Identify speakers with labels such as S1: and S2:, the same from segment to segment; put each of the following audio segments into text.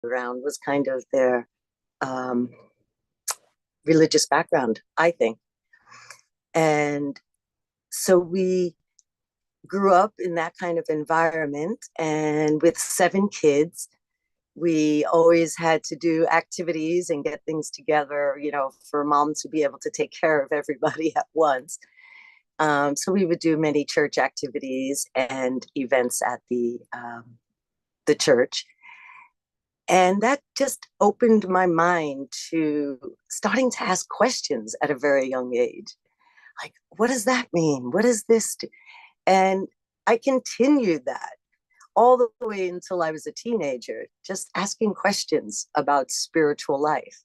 S1: background was kind of their um, religious background, I think. And so we grew up in that kind of environment. And with 7 kids, we always had to do activities and get things together, for mom to be able to take care of everybody at once. So we would do many church activities and events at the church. And that just opened my mind to starting to ask questions at a very young age. Like, what does that mean? What is this? And I continued that all the way until I was a teenager, just asking questions about spiritual life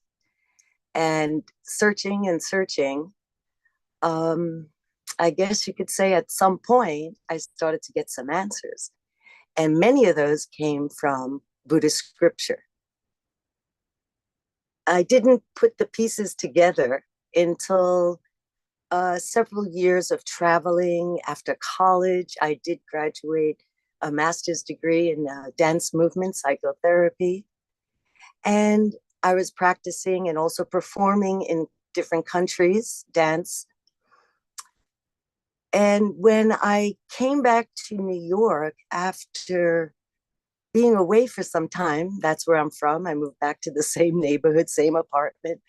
S1: and searching and searching. I guess you could say at some point, I started to get some answers. And many of those came from Buddhist scripture. I didn't put the pieces together until several years of traveling. After college, I did graduate a master's degree in dance movement psychotherapy. And I was practicing and also performing in different countries, dance. And when I came back to New York after being away for some time, that's where I'm from. I moved back to the same neighborhood, same apartment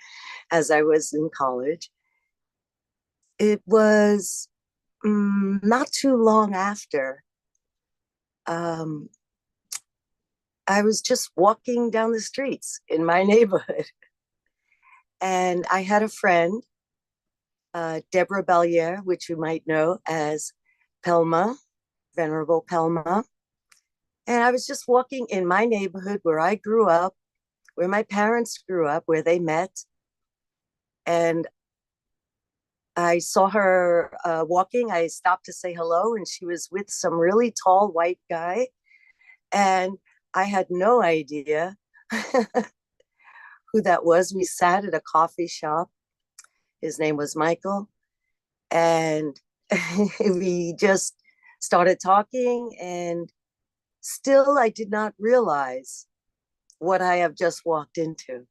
S1: as I was in college. It was not too long after um, I was just walking down the streets in my neighborhood. And I had a friend, Deborah Bellier, which you might know as Pelma, Venerable Pelma. And I was just walking in my neighborhood where I grew up, where my parents grew up, where they met. And I saw her walking. I stopped to say hello, and she was with some really tall white guy. And I had no idea who that was. We sat at a coffee shop. His name was Michael. And we just started talking. And still, I did not realize what I have just walked into.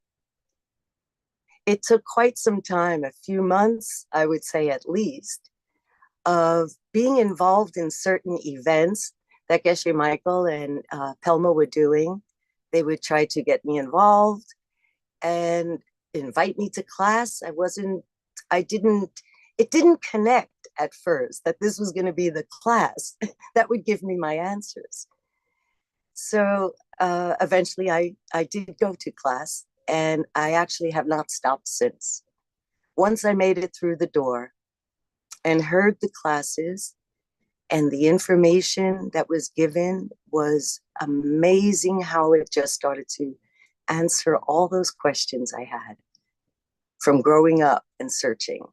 S1: It took quite some time, a few months, I would say at least, of being involved in certain events that Geshe Michael and Pelma were doing. They would try to get me involved and invite me to class. It didn't connect at first that this was going to be the class that would give me my answers. So eventually I did go to class, and I actually have not stopped since. Once I made it through the door and heard the classes, and the information that was given was amazing, how it just started to answer all those questions I had from growing up and searching.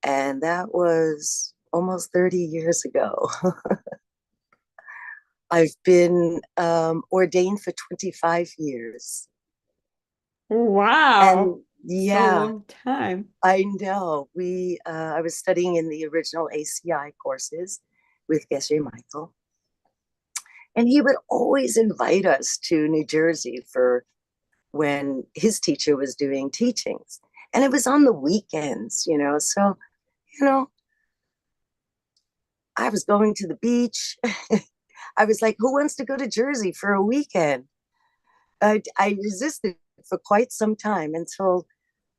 S1: And that was almost 30 years ago. I've been ordained for 25 years.
S2: Wow.
S1: And
S2: So
S1: yeah,
S2: long time.
S1: I know. I was studying in the original ACI courses with Geshe Michael. And he would always invite us to New Jersey for when his teacher was doing teachings. And it was on the weekends, So, you know, I was going to the beach. I was like, who wants to go to Jersey for a weekend? I resisted for quite some time until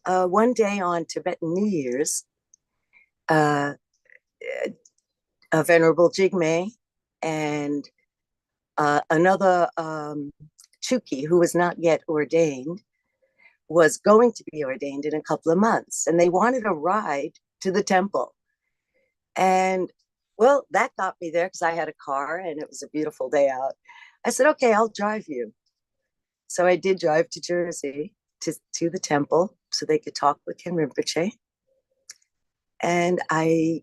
S1: one day on Tibetan New Year's, uh, a Venerable Jigme and another Chuki, who was not yet ordained, was going to be ordained in a couple of months. And they wanted a ride to the temple. And well, that got me there because I had a car and it was a beautiful day out. I said, okay, I'll drive you. So I did drive to Jersey to the temple so they could talk with Ken Rinpoche. And I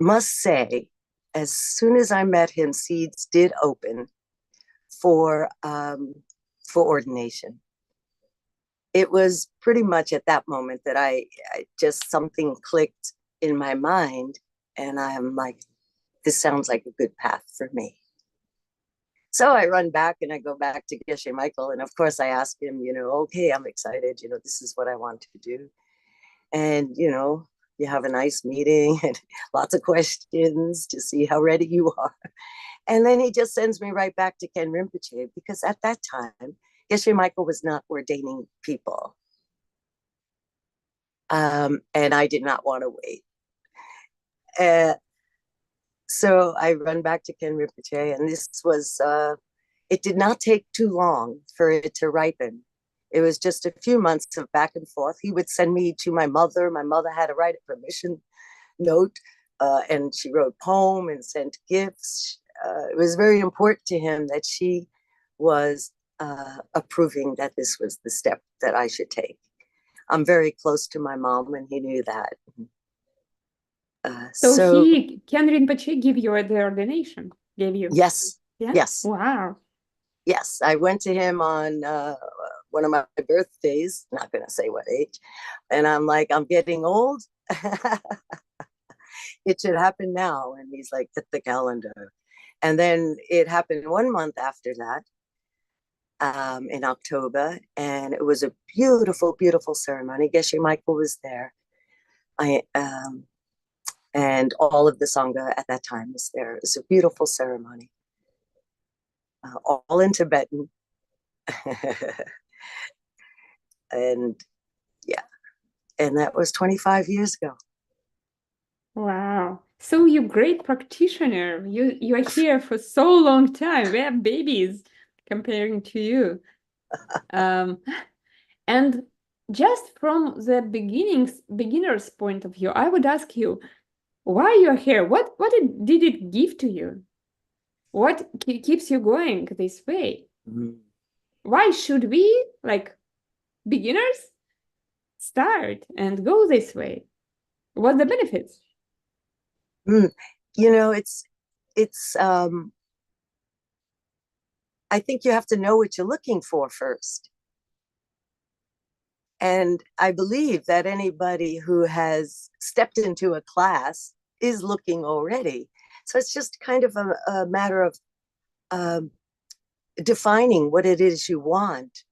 S1: must say, as soon as I met him, seeds did open for ordination. It was pretty much at that moment that I just something clicked in my mind, and I'm like, this sounds like a good path for me. So I run back and I go back to Geshe Michael. And of course, I ask him, okay, I'm excited. This is what I want to do. And, you have a nice meeting and lots of questions to see how ready you are. And then he just sends me right back to Ken Rinpoche because at that time, Geshe Michael was not ordaining people. And I did not want to wait. So I run back to Ken Rinpoche, and this was, it did not take too long for it to ripen. It was just a few months of back and forth. He would send me to my mother. My mother had to write a permission note, and she wrote poem and sent gifts. It was very important to him that she was approving that this was the step that I should take. I'm very close to my mom, and he knew that.
S2: So Ken Rinpoche give you the ordination? Gave you?
S1: Yes.
S2: Yeah?
S1: Yes.
S2: Wow.
S1: Yes, I went to him on one of my birthdays, not going to say what age, and I'm like, I'm getting old. It should happen now. And he's like, get the calendar. And then it happened 1 month after that, in October, and it was a beautiful, beautiful ceremony. Geshe Michael was there. And all of the Sangha at that time was there. It was a beautiful ceremony, all in Tibetan. And yeah, and that was 25 years ago.
S2: Wow. So you're great practitioner. You are here for so long time. We have babies comparing to you. And just from the beginner's point of view, I would ask you, why you're here? What did it give to you? What keeps you going this way?
S1: Mm.
S2: Why should we, like beginners, start and go this way? What the benefits?
S1: It's I think you have to know what you're looking for first. And I believe that anybody who has stepped into a class is looking already. So it's just kind of a matter of defining what it is you want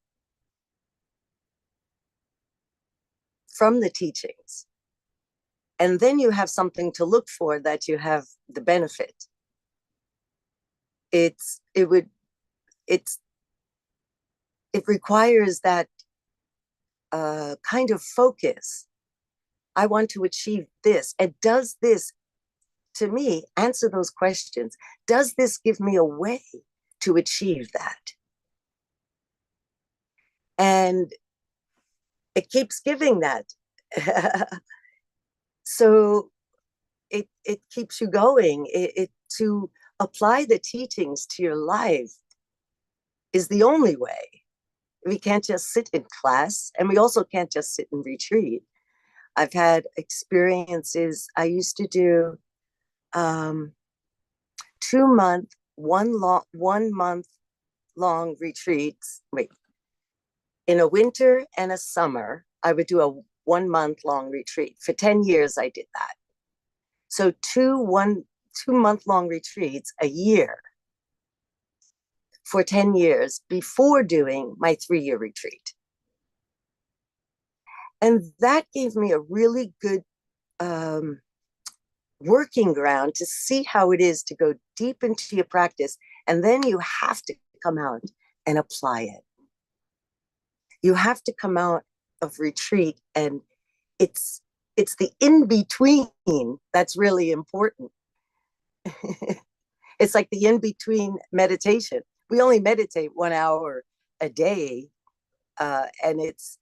S1: from the teachings. And then you have something to look for that you have the benefit. It requires that kind of focus. I want to achieve this. And does this, to me, answer those questions? Does this give me a way to achieve that? And it keeps giving that. So it keeps you going. To apply the teachings to your life is the only way. We can't just sit in class, and we also can't just sit and retreat. I've had experiences. I used to do 2 month, 1 month long retreats. Wait, in a winter and a summer, I would do a 1 month long retreat. For 10 years, I did that. So 2 month long retreats a year for 10 years before doing my 3-year retreat. And that gave me a really good working ground to see how it is to go deep into your practice. And then you have to come out and apply it. You have to come out of retreat, and it's the in-between that's really important. It's like the in-between meditation. We only meditate 1 hour a day, and it's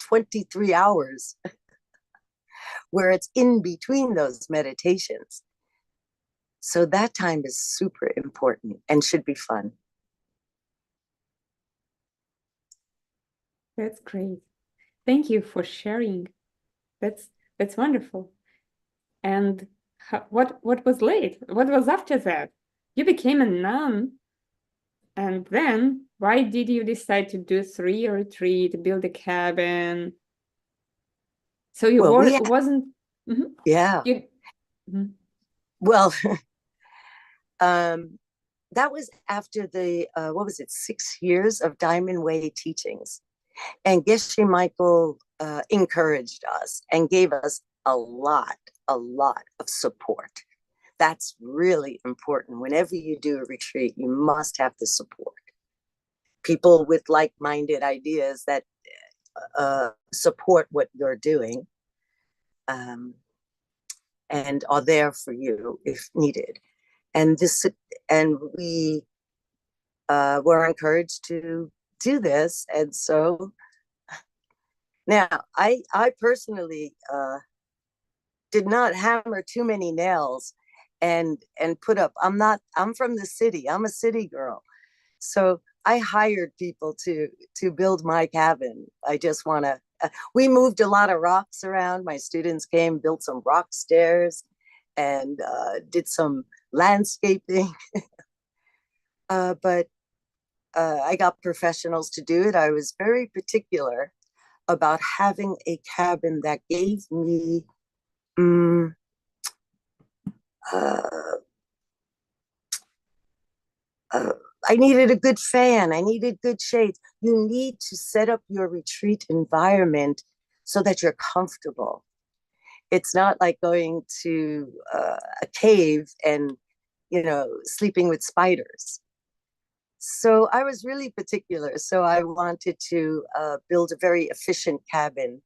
S1: 23 hours where it's in between those meditations. So that time is super important and should be fun.
S2: That's great. Thank you for sharing. That's wonderful. And what was late? What was after that? You became a nun, and then why did you decide to do 3 retreat, build a cabin? So you wasn't.
S1: Yeah.
S2: You,
S1: Well, um, that was after the, what was it, 6 years of Diamond Way teachings. And Geshe Michael encouraged us and gave us a lot of support. That's really important. Whenever you do a retreat, you must have the support. People with like minded ideas that support what you're doing, um, and are there for you if needed. And this, and we were encouraged to do this. And so now I personally did not hammer too many nails and put up. I'm from the city. I'm a city girl. So I hired people to build my cabin. I just want to we moved a lot of rocks around. My students came, built some rock stairs, and did some landscaping. But I got professionals to do it. I was very particular about having a cabin that gave me um, uh, uh, I needed a good fan. I needed good shades. You need to set up your retreat environment so that you're comfortable. It's not like going to a cave and, sleeping with spiders. So I was really particular. So I wanted to build a very efficient cabin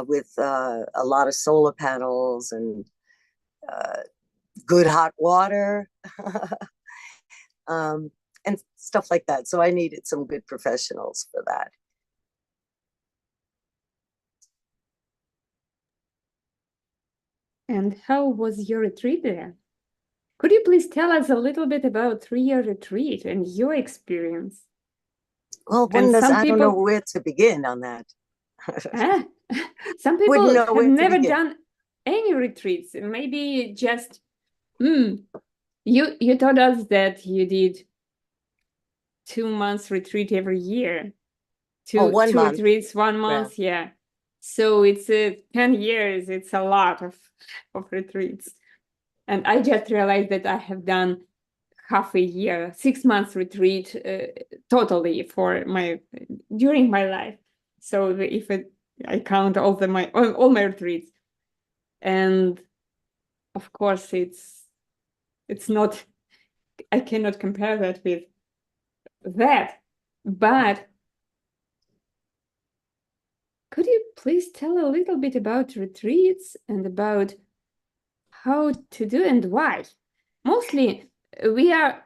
S1: with a lot of solar panels and uh, good hot water. um, and stuff like that. So I needed some good professionals for that.
S2: And how was your retreat there? Could you please tell us a little bit about 3-year retreat and your experience?
S1: Well,
S2: And
S1: I don't know where to begin on that.
S2: ah, some
S1: Wouldn't
S2: people
S1: know
S2: have
S1: where to
S2: never
S1: begin.
S2: done any retreats. Maybe just, you told us that you did 2 months retreat every year.
S1: Oh,
S2: Two
S1: one
S2: two
S1: month.
S2: retreats, 1 month, yeah. So it's 10 years. It's a lot of retreats. And I just realized that I have done half a year, 6 months retreat totally during my life. So if I count all my retreats, and of course it's not, I cannot compare that with that. But could you please tell a little bit about retreats and about how to do and why? Mostly we are,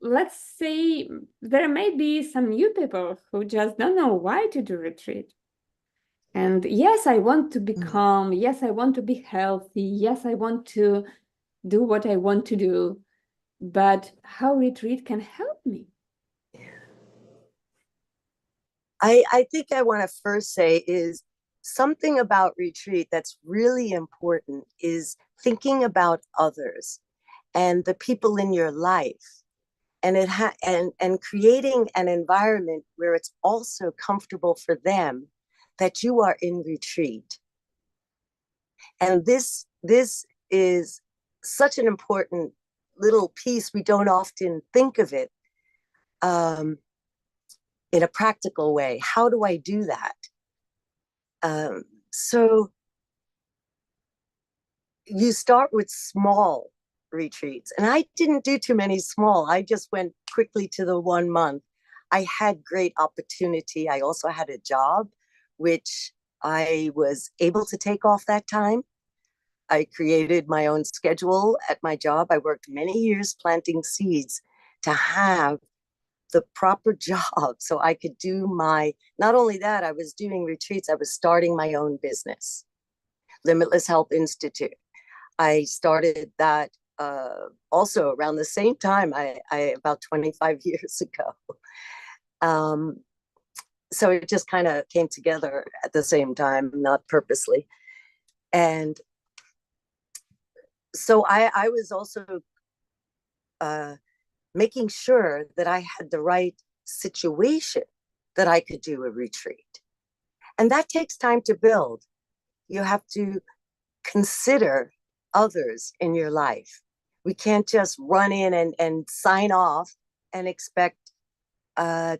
S2: let's say, there may be some new people who just don't know why to do retreat. And yes, I want to be calm. Yes, I want to be healthy. Yes, I want to do what I want to do. But how retreat can help me?
S1: I think I want to first say is something about retreat that's really important is thinking about others and the people in your life, and and creating an environment where it's also comfortable for them that you are in retreat. And this is such an important little piece. We don't often think of it in a practical way. How do I do that? So you start with small retreats, and I didn't do too many small. I just went quickly to the 1 month. I had great opportunity. I also had a job, which I was able to take off that time. I created my own schedule at my job. I worked many years planting seeds to have the proper job so I could do not only that, I was doing retreats, I was starting my own business, Limitless Health Institute. I started that also around the same time, I about 25 years ago. Um, so it just kind of came together at the same time, not purposely. And so I was also uh, making sure that I had the right situation that I could do a retreat. And that takes time to build. You have to consider others in your life. We can't just run in and sign off and expect uh,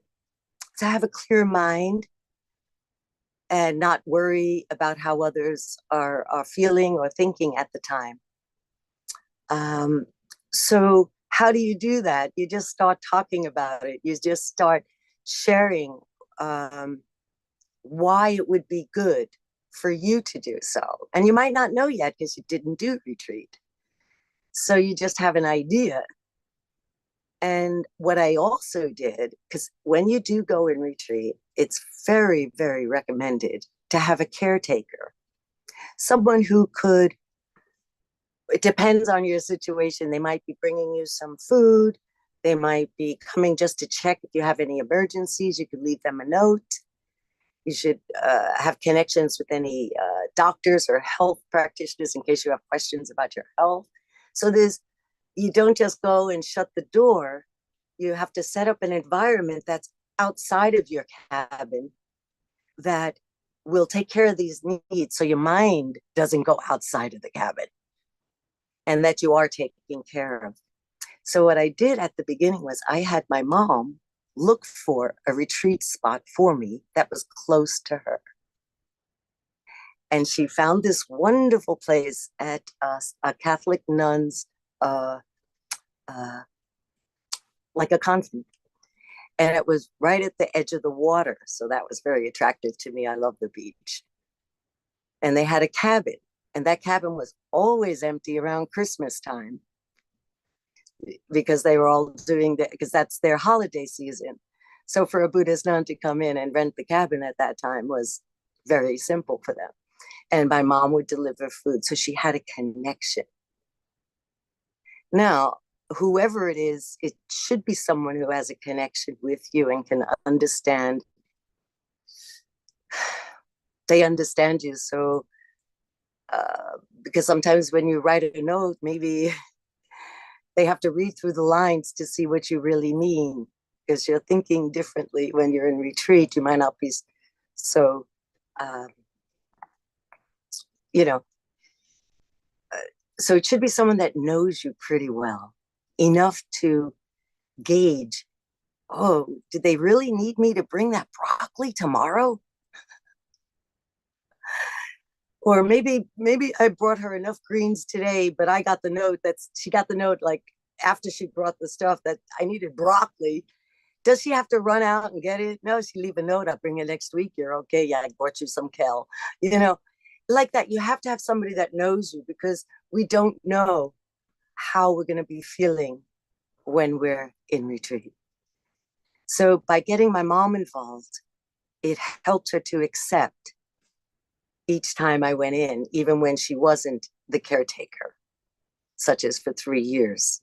S1: to have a clear mind and not worry about how others are feeling or thinking at the time. Um, so how do you do that? You just start talking about it. You just start sharing um, why it would be good for you to do so. And you might not know yet because you didn't do retreat. So you just have an idea. And what I also did, because when you do go in retreat, it's very, very recommended to have a caretaker, someone who could, it depends on your situation. They might be bringing you some food. They might be coming just to check if you have any emergencies. You could leave them a note. You should have connections with any doctors or health practitioners in case you have questions about your health. So you don't just go and shut the door. You have to set up an environment that's outside of your cabin that will take care of these needs so your mind doesn't go outside of the cabin and that you are taking care of. So what I did at the beginning was I had my mom look for a retreat spot for me that was close to her. And she found this wonderful place at a Catholic nun's, like a convent. And it was right at the edge of the water. So that was very attractive to me. I love the beach. And they had a cabin. And that cabin was always empty around Christmas time because they were all doing that, because that's their holiday season. So for a Buddhist nun to come in and rent the cabin at that time was very simple for them. And my mom would deliver food. So she had a connection. Now, whoever it is, it should be someone who has a connection with you and can understand. They understand you. So, because sometimes when you write a note, maybe they have to read through the lines to see what you really mean because you're thinking differently when you're in retreat. You might not be so, um, you know, so it should be someone that knows you pretty well, enough to gauge, oh, did they really need me to bring that broccoli tomorrow? Or maybe I brought her enough greens today, but I got the note that she got the note like after she brought the stuff that I needed broccoli. Does she have to run out and get it? No, she leave a note. I'll bring it next week. You're okay. Yeah, I brought you some kale. You know, like that. You have to have somebody that knows you because we don't know how we're going to be feeling when we're in retreat. So by getting my mom involved, it helped her to accept each time I went in, even when she wasn't the caretaker, such as for 3 years.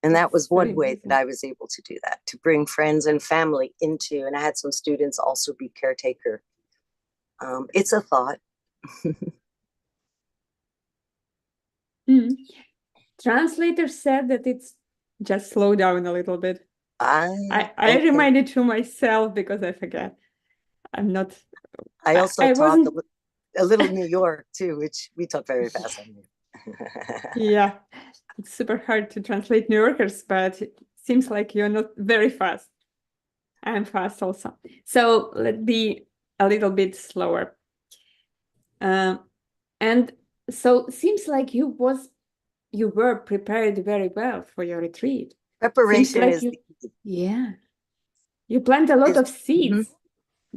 S1: And that was one way that I was able to do that, to bring friends and family into, and I had some students also be caretaker. It's a thought.
S2: Translator said that it's just slow down a little bit. I
S1: Okay.
S2: reminded to myself because I forget. I'm not.
S1: I also
S2: I
S1: talk
S2: wasn't.
S1: a little New York too, which we talk very fast on here.
S2: Yeah, it's super hard to translate New Yorkers, but it seems like you're not very fast. I'm fast also. So let's be a little bit slower. And so seems like you were prepared very well for your retreat. Seems
S1: Preparation
S2: like
S1: is
S2: you,
S1: the key.
S2: yeah, you planted a lot of seeds
S1: Mhm.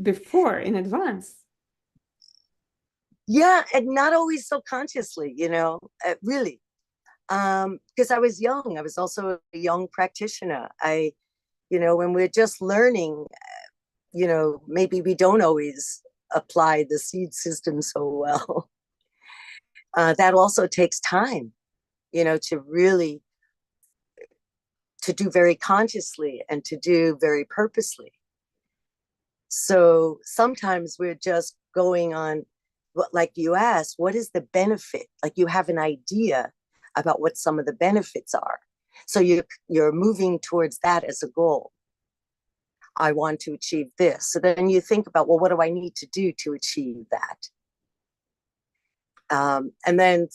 S2: before in advance.
S1: Yeah, and not always so consciously, really. Because I was young. I was also a young practitioner. When we're just learning, maybe we don't always apply the seed system so well. That also takes time, to really to do very consciously and to do very purposely. So sometimes we're just going on, like you asked, what is the benefit? Like you have an idea about what some of the benefits are. So you're moving towards that as a goal. I want to achieve this. So then you think about, well, what do I need to do to achieve that? And then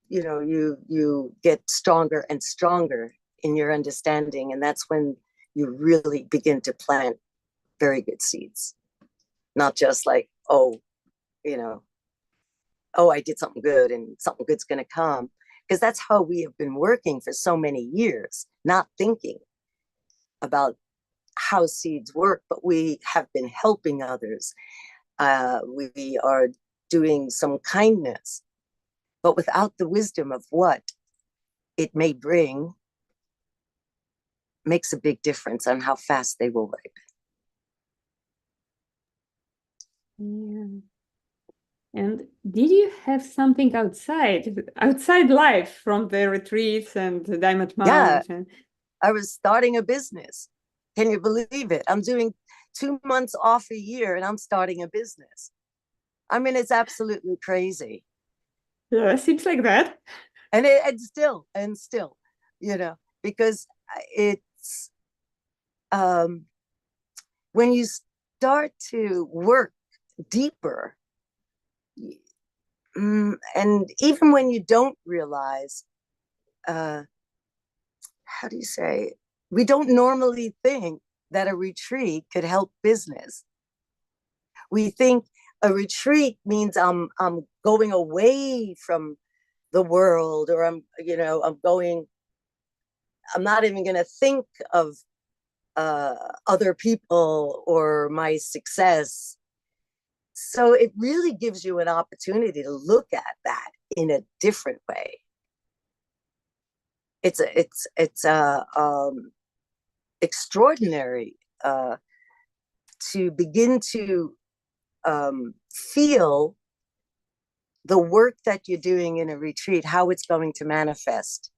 S1: you get stronger and stronger in your understanding, and that's when you really begin to plant very good seeds, not just like, you know I did something good and something good's going to come, because that's how we have been working for so many years, not thinking about how seeds work, but we have been helping others. We are doing some kindness, but without the wisdom of what it may bring, makes a big difference on how fast they will ripen.
S2: Yeah. And did you have something outside life from the retreats and the Diamond
S1: Yeah,
S2: Mount? And
S1: I was starting a business. Can you believe it? I'm doing 2 months off a year and I'm starting a business. I mean, it's absolutely crazy.
S2: yeah, seems like that.
S1: And still, because it's when you start to work deeper, and even when you don't realize, how do you say, we don't normally think that a retreat could help business. We think a retreat means I'm going away from the world, or I'm not even going to think of other people or my success. So it really gives you an opportunity to look at that in a different way. It's extraordinary to begin to feel the work that you're doing in a retreat, how it's going to manifest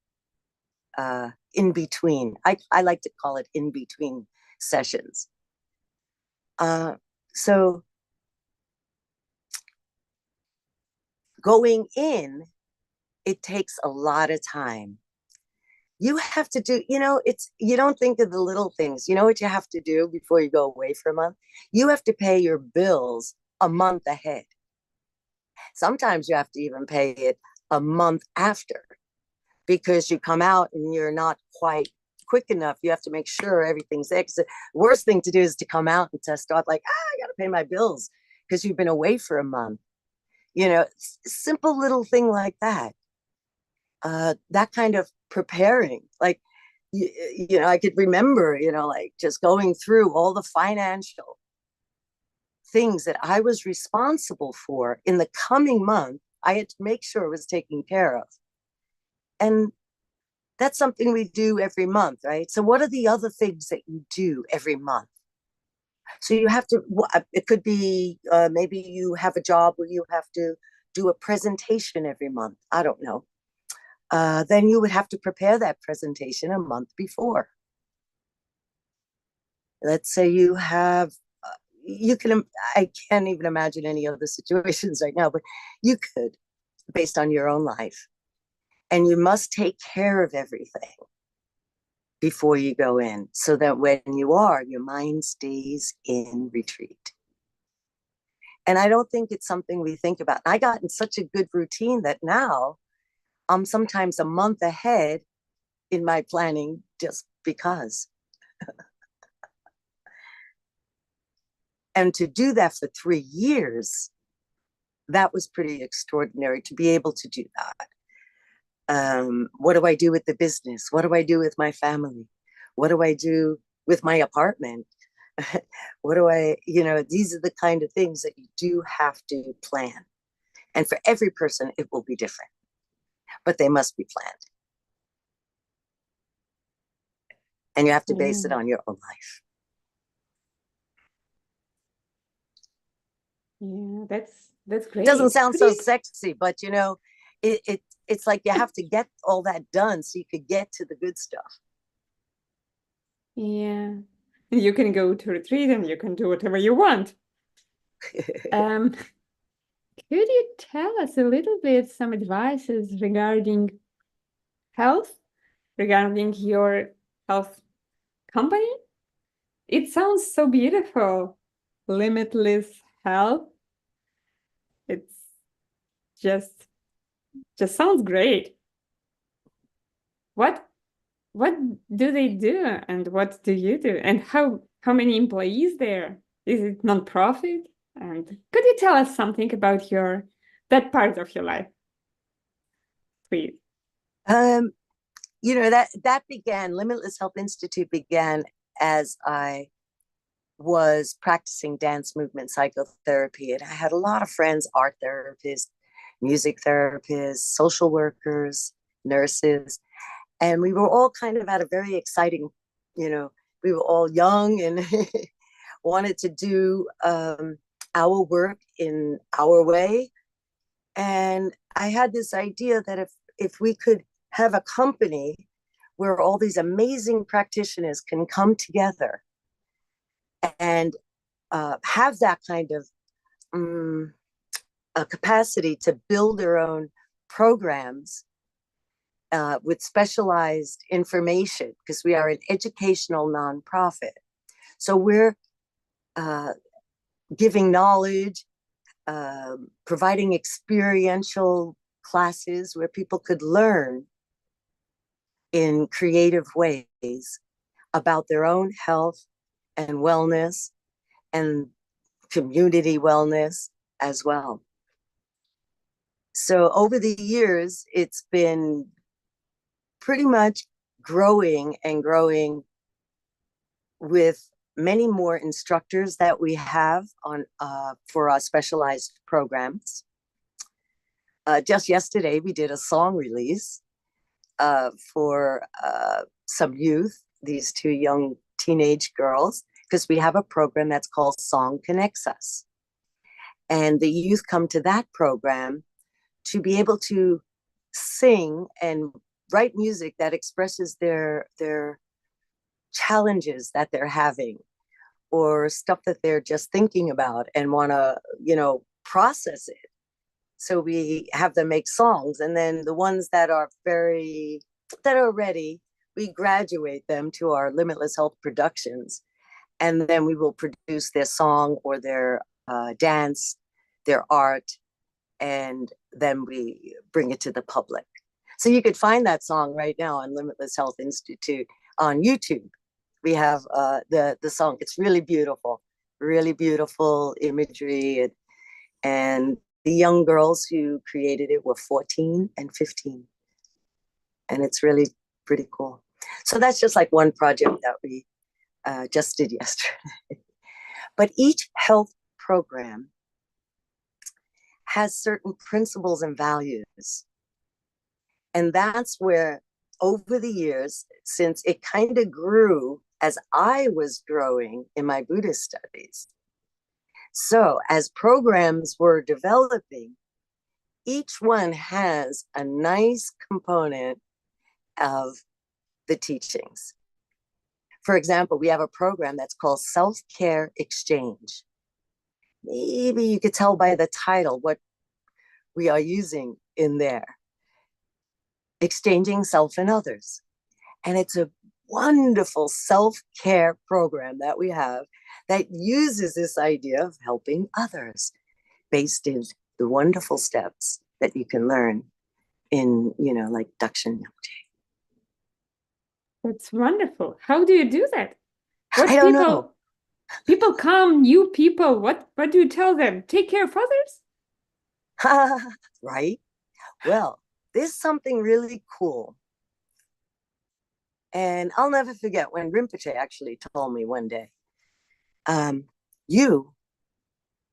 S1: in between. I like to call it in between sessions. So going in, it takes a lot of time. You have to do, you don't think of the little things. You know what you have to do before you go away for a month? You have to pay your bills a month ahead. Sometimes you have to even pay it a month after, because you come out and you're not quite quick enough. You have to make sure everything's there. The worst thing to do is to come out and to start like, I got to pay my bills because you've been away for a month. Simple little thing like that. That kind of preparing, like, I could remember, like just going through all the financial things that I was responsible for in the coming month. I had to make sure it was taken care of. And that's something we do every month, right? So what are the other things that you do every month? So you have to, it could be maybe you have a job where you have to do a presentation every month. I don't know. Then you would have to prepare that presentation a month before. Let's say you have, I can't even imagine any other situations right now, but you could, based on your own life. And you must take care of everything before you go in, so that when you are, your mind stays in retreat. And I don't think it's something we think about. I got in such a good routine that now I'm sometimes a month ahead in my planning, just because. And to do that for 3 years, that was pretty extraordinary to be able to do that. What do I do with the business? What do I do with my family? What do I do with my apartment? These are the kind of things that you do have to plan. And for every person, it will be different, but they must be planned. And you have to base it on your own life.
S2: Yeah, that's
S1: It doesn't
S2: great.
S1: sound
S2: Could
S1: so
S2: you?
S1: sexy, but it's like you have to get all that done so you could get to the good stuff.
S2: Yeah, you can go to retreat and you can do whatever you want. Um, could you tell us a little bit some advices regarding health, regarding your health company? It sounds so beautiful. Limitless health. It's just Just sounds great. What what do they do and what do you do? And how many employees there? Is it nonprofit? And could you tell us something about your that part of your life, please?
S1: Um, that began, Limitless Health Institute began as I was practicing dance movement psychotherapy. And I had a lot of friends, art therapists, music therapists, social workers, nurses. And we were all kind of at a very exciting, you know, we were all young and wanted to do our work in our way. And I had this idea that if we could have a company where all these amazing practitioners can come together and have that kind of a capacity to build their own programs with specialized information, because we are an educational nonprofit. So we're uh, giving knowledge, providing experiential classes where people could learn in creative ways about their own health and wellness and community wellness as well. So over the years, it's been pretty much growing and growing with many more instructors that we have on for our specialized programs. Just yesterday, we did a song release for some youth, these two young teenage girls, because we have a program that's called Song Connects Us. And the youth come to that program to be able to sing and write music that expresses their challenges that they're having, or stuff that they're just thinking about and want to process it. So we have them make songs, and then the ones that are ready, we graduate them to our Limitless Health Productions, and then we will produce their song or their dance, their art, and then we bring it to the public. So you could find that song right now on Limitless Health Institute on YouTube. We have the song. It's really beautiful imagery, and the young girls who created it were 14 and 15, and it's really pretty cool. So that's just like one project that we just did yesterday. But each health program has certain principles and values. And that's where, over the years, since it kind of grew as I was growing in my Buddhist studies. So as programs were developing, each one has a nice component of the teachings. For example, we have a program that's called Self-Care Exchange. Maybe you could tell by the title what we are using in there. Exchanging self and others. And it's a wonderful self-care program that we have that uses this idea of helping others based in the wonderful steps that you can learn in, like Dakshin Yamche.
S2: That's wonderful. How do you do that?
S1: I
S2: What
S1: don't know.
S2: people come, new people, what do you tell them? Take care of others?
S1: Right? Well, there's something really cool. And I'll never forget when Rinpoche actually told me one day, you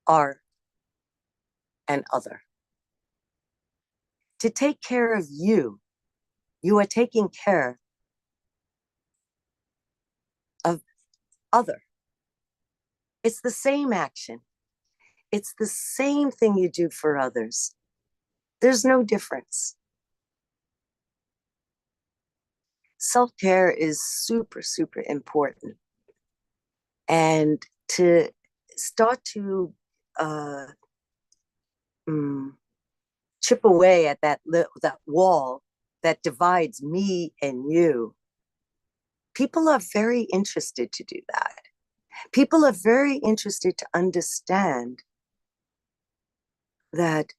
S1: are an other. To take care of you, you are taking care of other. It's the same action. It's the same thing you do for others. There's no difference. Self-care is super, super important. And to start to chip away at that wall that divides me and you, people are very interested to do that. People are very interested to understand that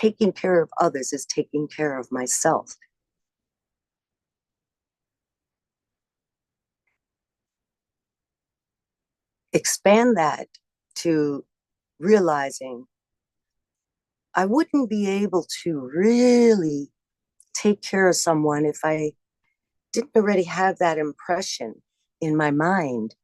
S1: taking care of others is taking care of myself. Expand that to realizing I wouldn't be able to really take care of someone if I didn't already have that impression in my mind.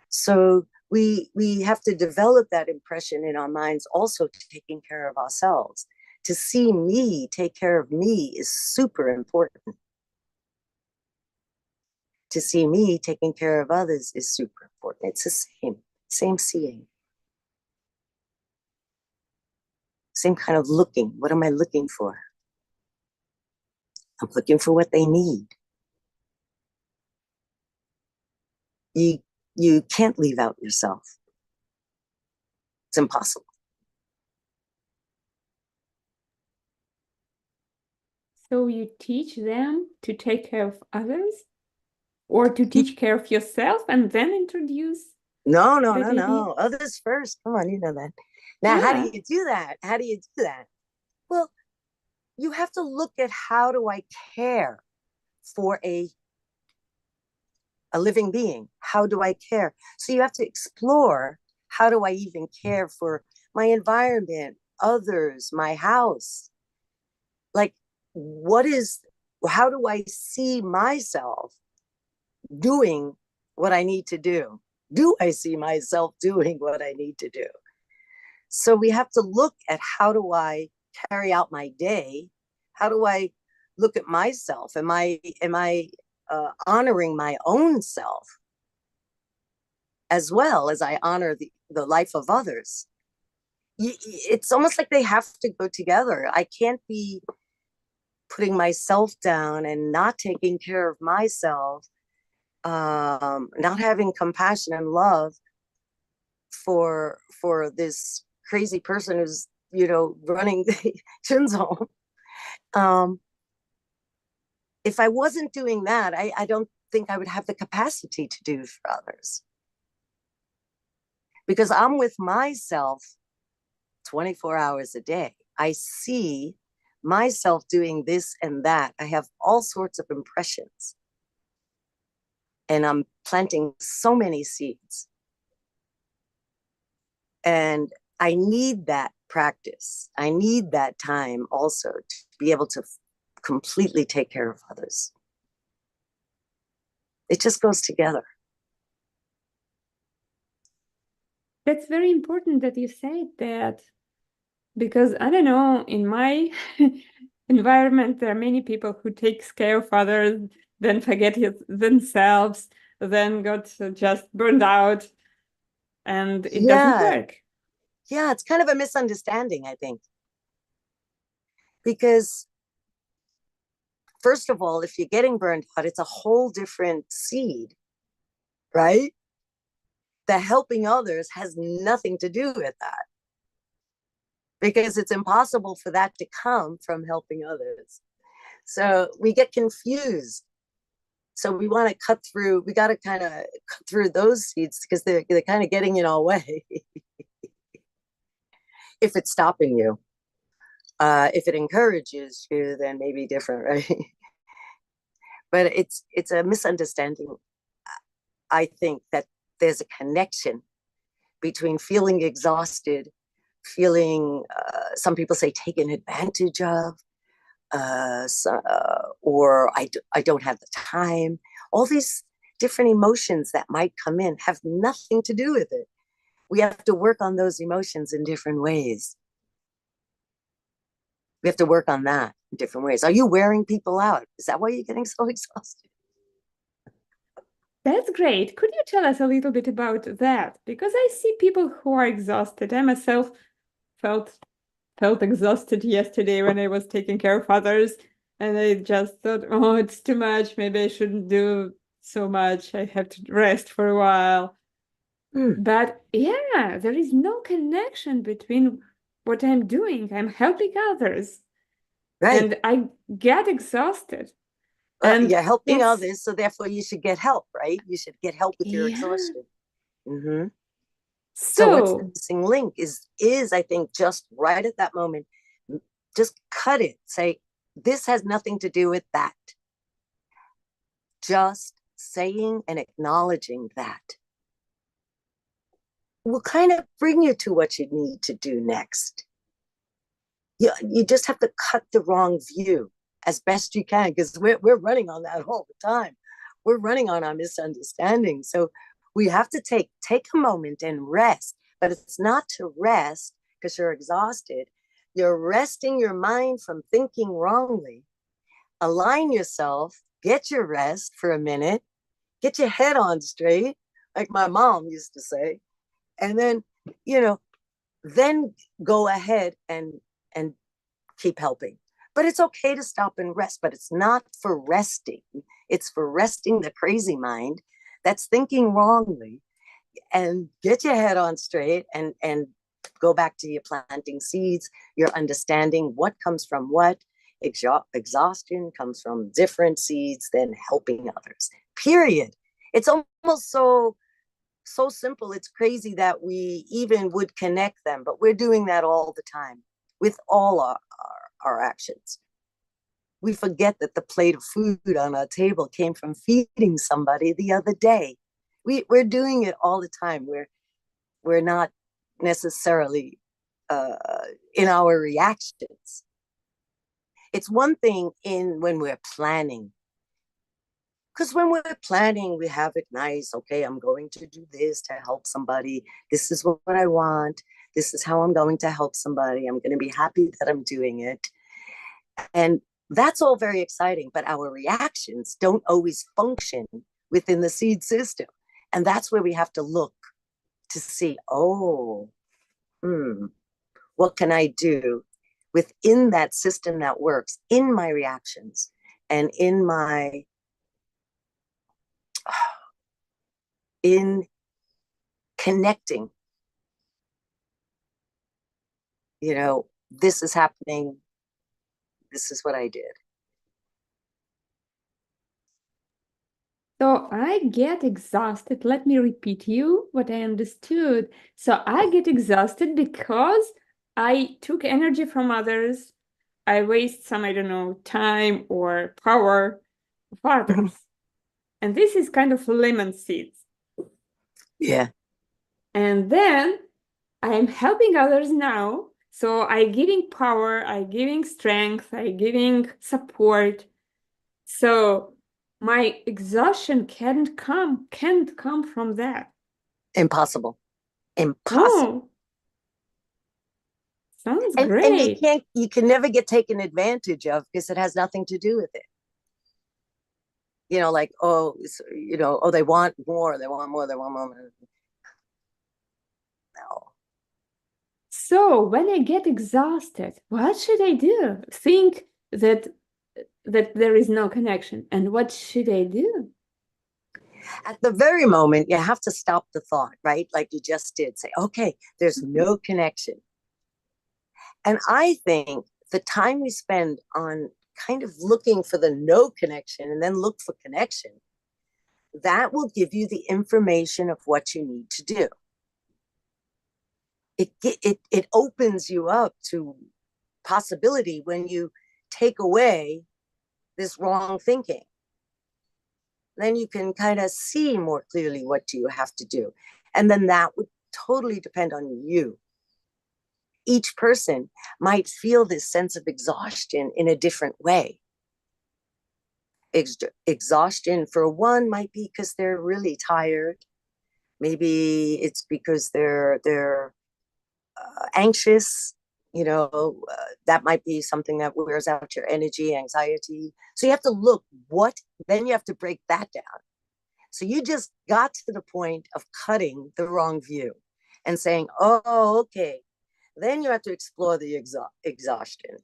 S1: So we have to develop that impression in our minds also to taking care of ourselves. To see me take care of me is super important. To see me taking care of others is super important. It's the same seeing. Same kind of looking. What am I looking for? I'm looking for what they need. You can't leave out yourself. It's impossible.
S2: So you teach them to take care of others, or to teach care of yourself and then introduce
S1: No, no,
S2: that
S1: no,
S2: idea?
S1: no. Others first. Come on, you know that. Now, how do
S2: Yeah.
S1: you do that? How do you do that? Well, you have to look at how do I care for a living being? How do I care? So you have to explore how do I even care for my environment, others, my house? Like, how do I see myself doing what I need to do? Do I see myself doing what I need to do? So we have to look at how do I carry out my day? How do I look at myself? Am I honoring my own self as well as I honor the life of others? It's almost like they have to go together. I can't be putting myself down and not taking care of myself, not having compassion and love for this crazy person who's running the Chunzom. Um, if I wasn't doing that, I don't think I would have the capacity to do for others, because I'm with myself 24 hours a day. I see myself doing this and that. I have all sorts of impressions, and I'm planting so many seeds. And I need that practice. I need that time also to be able to completely take care of others. It just goes together.
S2: That's very important that you say that, because I don't know, in my environment, there are many people who takes care of others, then forget themselves, then got just burned out, and it doesn't
S1: Yeah.
S2: work.
S1: Yeah. It's kind of a misunderstanding, I think. Because, first of all, if you're getting burned out, it's a whole different seed, right? The helping others has nothing to do with that, because it's impossible for that to come from helping others. So we get confused. So we want to cut through, we got to kind of cut through those seeds because they're kind of getting in our way. If it's stopping you, if it encourages you, then maybe different, right? But it's a misunderstanding. I think that there's a connection between feeling exhausted, feeling, some people say, taken advantage of, or I don't have the time. All these different emotions that might come in have nothing to do with it. We have to work on those emotions in different ways. We have to work on that in different ways. Are you wearing people out? Is that why you're getting so exhausted?
S2: That's great. Could you tell us a little bit about that? Because I see people who are exhausted. I myself felt exhausted yesterday when I was taking care of others, and I just thought, oh, it's too much. Maybe I shouldn't do so much. I have to rest for a while. But yeah, there is no connection between what I'm doing. I'm helping others,
S1: Right.
S2: and I get exhausted. And
S1: You're helping
S2: it's,
S1: others, so therefore you should get help, right? You should get help with your
S2: yeah,
S1: exhaustion. Mm-hmm. So what's the
S2: So,
S1: missing link is I think just right at that moment, just cut it. Say, this has nothing to do with that. Just saying and acknowledging that will kind of bring you to what you need to do next. You just have to cut the wrong view as best you can, because we're running on that all the time. We're running on our misunderstanding. So we have to take a moment and rest, but it's not to rest because you're exhausted. You're resting your mind from thinking wrongly. Align yourself, get your rest for a minute, get your head on straight, like my mom used to say, and then, you know, then go ahead and keep helping. But it's okay to stop and rest, but it's not for resting. It's for resting the crazy mind that's thinking wrongly, and get your head on straight and go back to your planting seeds, your understanding what comes from what. Exhaustion comes from different seeds than helping others. Period. It's almost so simple. It's crazy that we even would connect them, but we're doing that all the time with all our actions. We forget that the plate of food on our table came from feeding somebody the other day. We're doing it all the time. We're not necessarily uh, in our reactions. It's one thing in when we're planning, because when we're planning, we have it nice. Okay, I'm going to do this to help somebody. This is what I want. This is how I'm going to help somebody. I'm going to be happy that I'm doing it. And that's all very exciting, but our reactions don't always function within the seed system. And that's where we have to look to see, oh, what can I do within that system that works in my reactions and in connecting, this is happening. This is what I did.
S2: so I get exhausted. Let me repeat you what I understood. So I get exhausted because I took energy from others. I waste some, I don't know, time or power of others. And this is kind of lemon seeds.
S1: Yeah.
S2: And then I'm helping others now. So I giving power, I giving strength, I giving support. So my exhaustion can't come from that.
S1: Impossible. Impossible.
S2: Oh, sounds
S1: And
S2: great.
S1: you can never get taken advantage of because it has nothing to do with it. Like, oh, they want more, they want more, they want more. No.
S2: So when I get exhausted, what should I do? Think that there is no connection. And what should I do?
S1: At the very moment, you have to stop the thought, right? Like you just did. Say, okay, there's no connection. And I think the time we spend on kind of looking for the no connection and then look for connection, that will give you the information of what you need to do. It opens you up to possibility when you take away this wrong thinking. Then you can kind of see more clearly what do you have to do. And then that would totally depend on you. Each person might feel this sense of exhaustion in a different way. Exhaustion for one might be because they're really tired. Maybe it's because they're anxious. That might be something that wears out your energy, anxiety. So you have to look then you have to break that down. So you just got to the point of cutting the wrong view and saying, oh, okay. Then you have to explore the exhaustion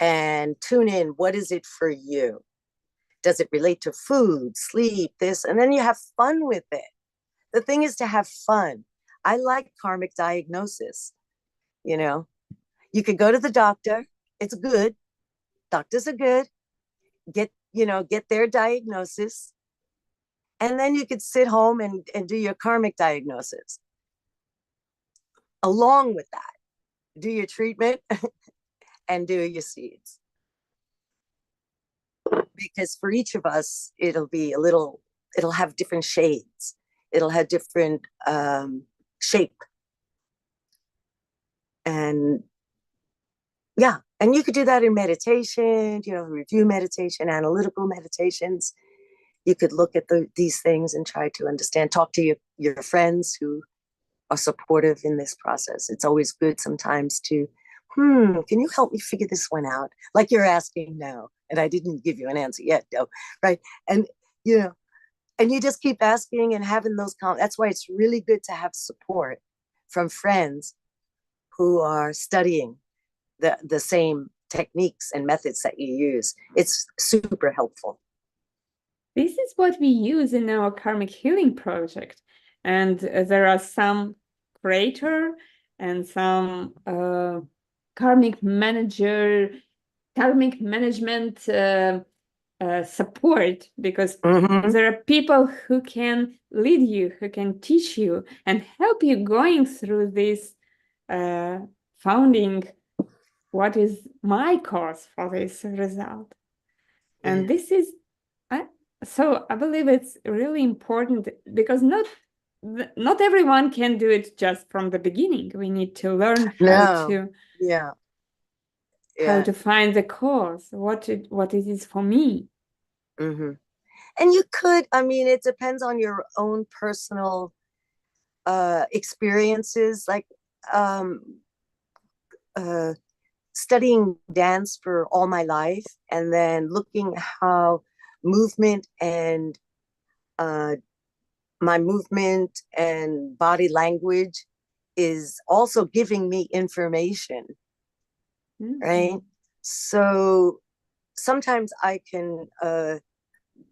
S1: and tune in. What is it for you? Does it relate to food, sleep, this? And then you have fun with it. The thing is to have fun. I like karmic diagnosis. You could go to the doctor. It's good. Doctors are good. Get their diagnosis. And then you could sit home and do your karmic diagnosis. along with that, do your treatment and do your seeds. Because for each of us, it'll have different shades. It'll have different shape. And yeah, and you could do that in meditation, review meditation, analytical meditations. You could look at these things and try to understand, talk to your friends who are supportive in this process. It's always good sometimes to, can you help me figure this one out? Like you're asking now, and I didn't give you an answer yet, though, right? And, and you just keep asking and having those that's why it's really good to have support from friends who are studying the same techniques and methods that you use. It's super helpful.
S2: This is what we use in our karmic healing project. And there are some creator and some karmic management support, because there are people who can lead you, who can teach you and help you going through this finding what is my cause for this result. And this is so I believe it's really important, because not everyone can do it just from the beginning. We need to learn how to find the cause, what it is for me.
S1: And you could, it depends on your own personal experiences, like studying dance for all my life, and then looking how movement and my movement and body language is also giving me information, right? So sometimes I can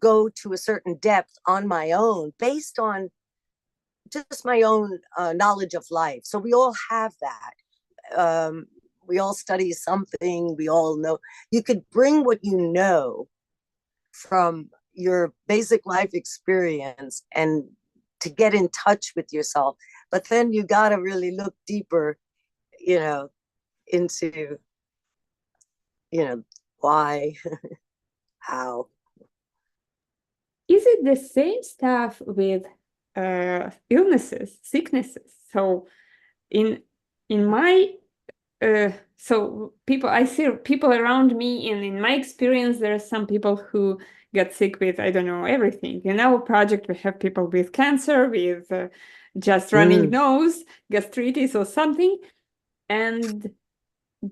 S1: go to a certain depth on my own based on just my own knowledge of life. So we all have that. We all study something. We all know. You could bring what you know from your basic life experience and to get in touch with yourself. But then you got to really look deeper, into, why, how.
S2: Is it the same stuff with illnesses, sicknesses? So in my so I see people around me, and in my experience, there are some people who get sick with, I don't know, everything. In our project, we have people with cancer, with just running nose, gastritis or something. And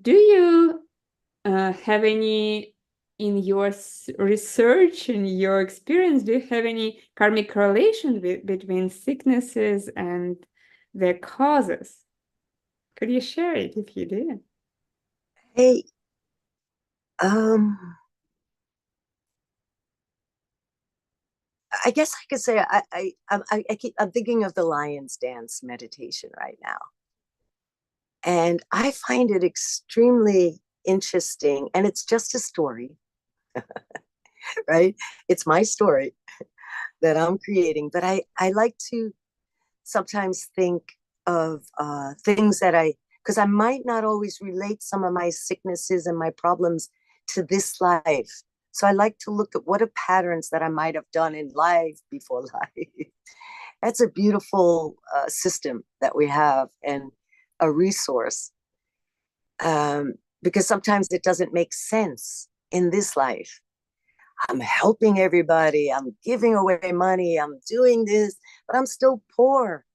S2: do you have any, in your research and your experience, do you have any karmic correlation between sicknesses and their causes? Could you share it if you did?
S1: Hey, I guess I could say I'm thinking of the lion's dance meditation right now, and I find it extremely interesting. And it's just a story, right? It's my story that I'm creating, but I like to sometimes think of things because I might not always relate some of my sicknesses and my problems to this life. So I like to look at what are patterns that I might have done in life before life. That's a beautiful system that we have, and a resource, because sometimes it doesn't make sense in this life. I'm helping everybody, I'm giving away money, I'm doing this, but I'm still poor,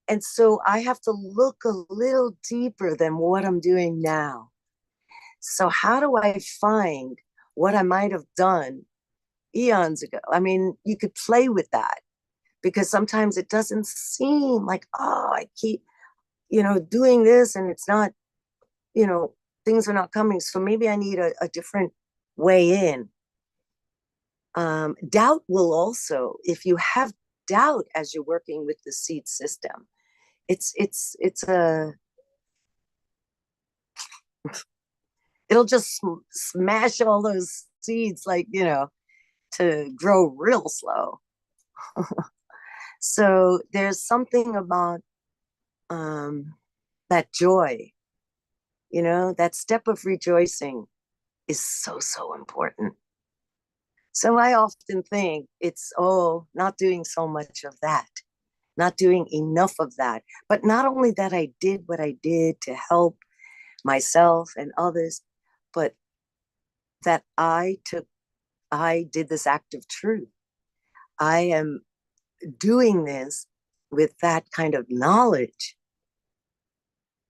S1: and so I have to look a little deeper than what I'm doing now. So how do I find what I might have done eons ago? You could play with that, because sometimes it doesn't seem like, I keep, doing this and it's not, things are not coming. So maybe I need a different way in. Doubt will also, if you have doubt as you're working with the seed system, it's it'll just smash all those seeds, like, to grow real slow. So there's something about um, that joy, that step of rejoicing is so, so important. So I often think it's, not doing so much of that, not doing enough of that. But not only that I did what I did to help myself and others, but that I did this act of truth. I am doing this with that kind of knowledge.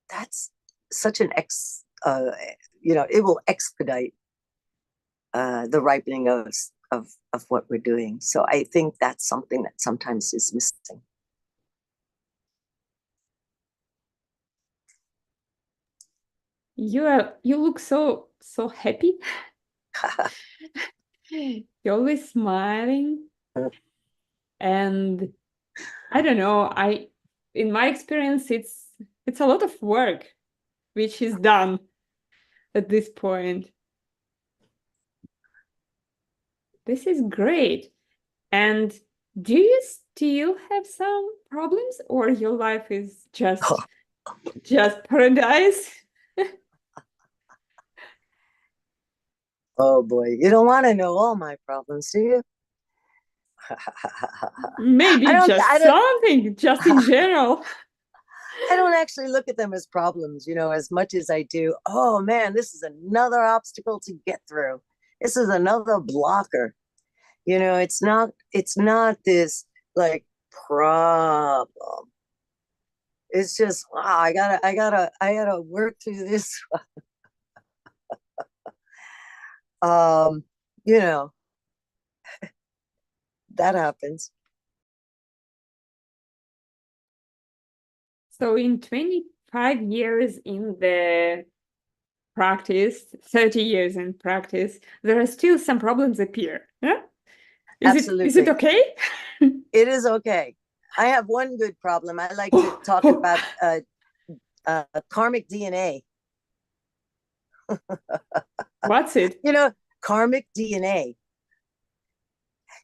S1: That's such an it will expedite the ripening of what we're doing. So I think that's something that sometimes is missing.
S2: You look so happy. You're always smiling, and I don't know, in my experience, it's a lot of work which is done at this point. This is great. And do you still have some problems, or your life is just paradise?
S1: Oh boy, you don't want to know all my problems, do you? I
S2: Maybe
S1: don't.
S2: just
S1: I don't.
S2: something, just in general.
S1: I don't actually look at them as problems, as much as I do. Oh man, this is another obstacle to get through. This is another blocker. It's not this like problem. It's just wow, I gotta work through this. Um, you know, that happens.
S2: So in 25 years in the practice, 30 years in practice, there are still some problems appear. Yeah? Is it
S1: Absolutely.
S2: okay?
S1: It is okay. I have one good problem. I like to talk about karmic DNA.
S2: What's it?
S1: Karmic DNA.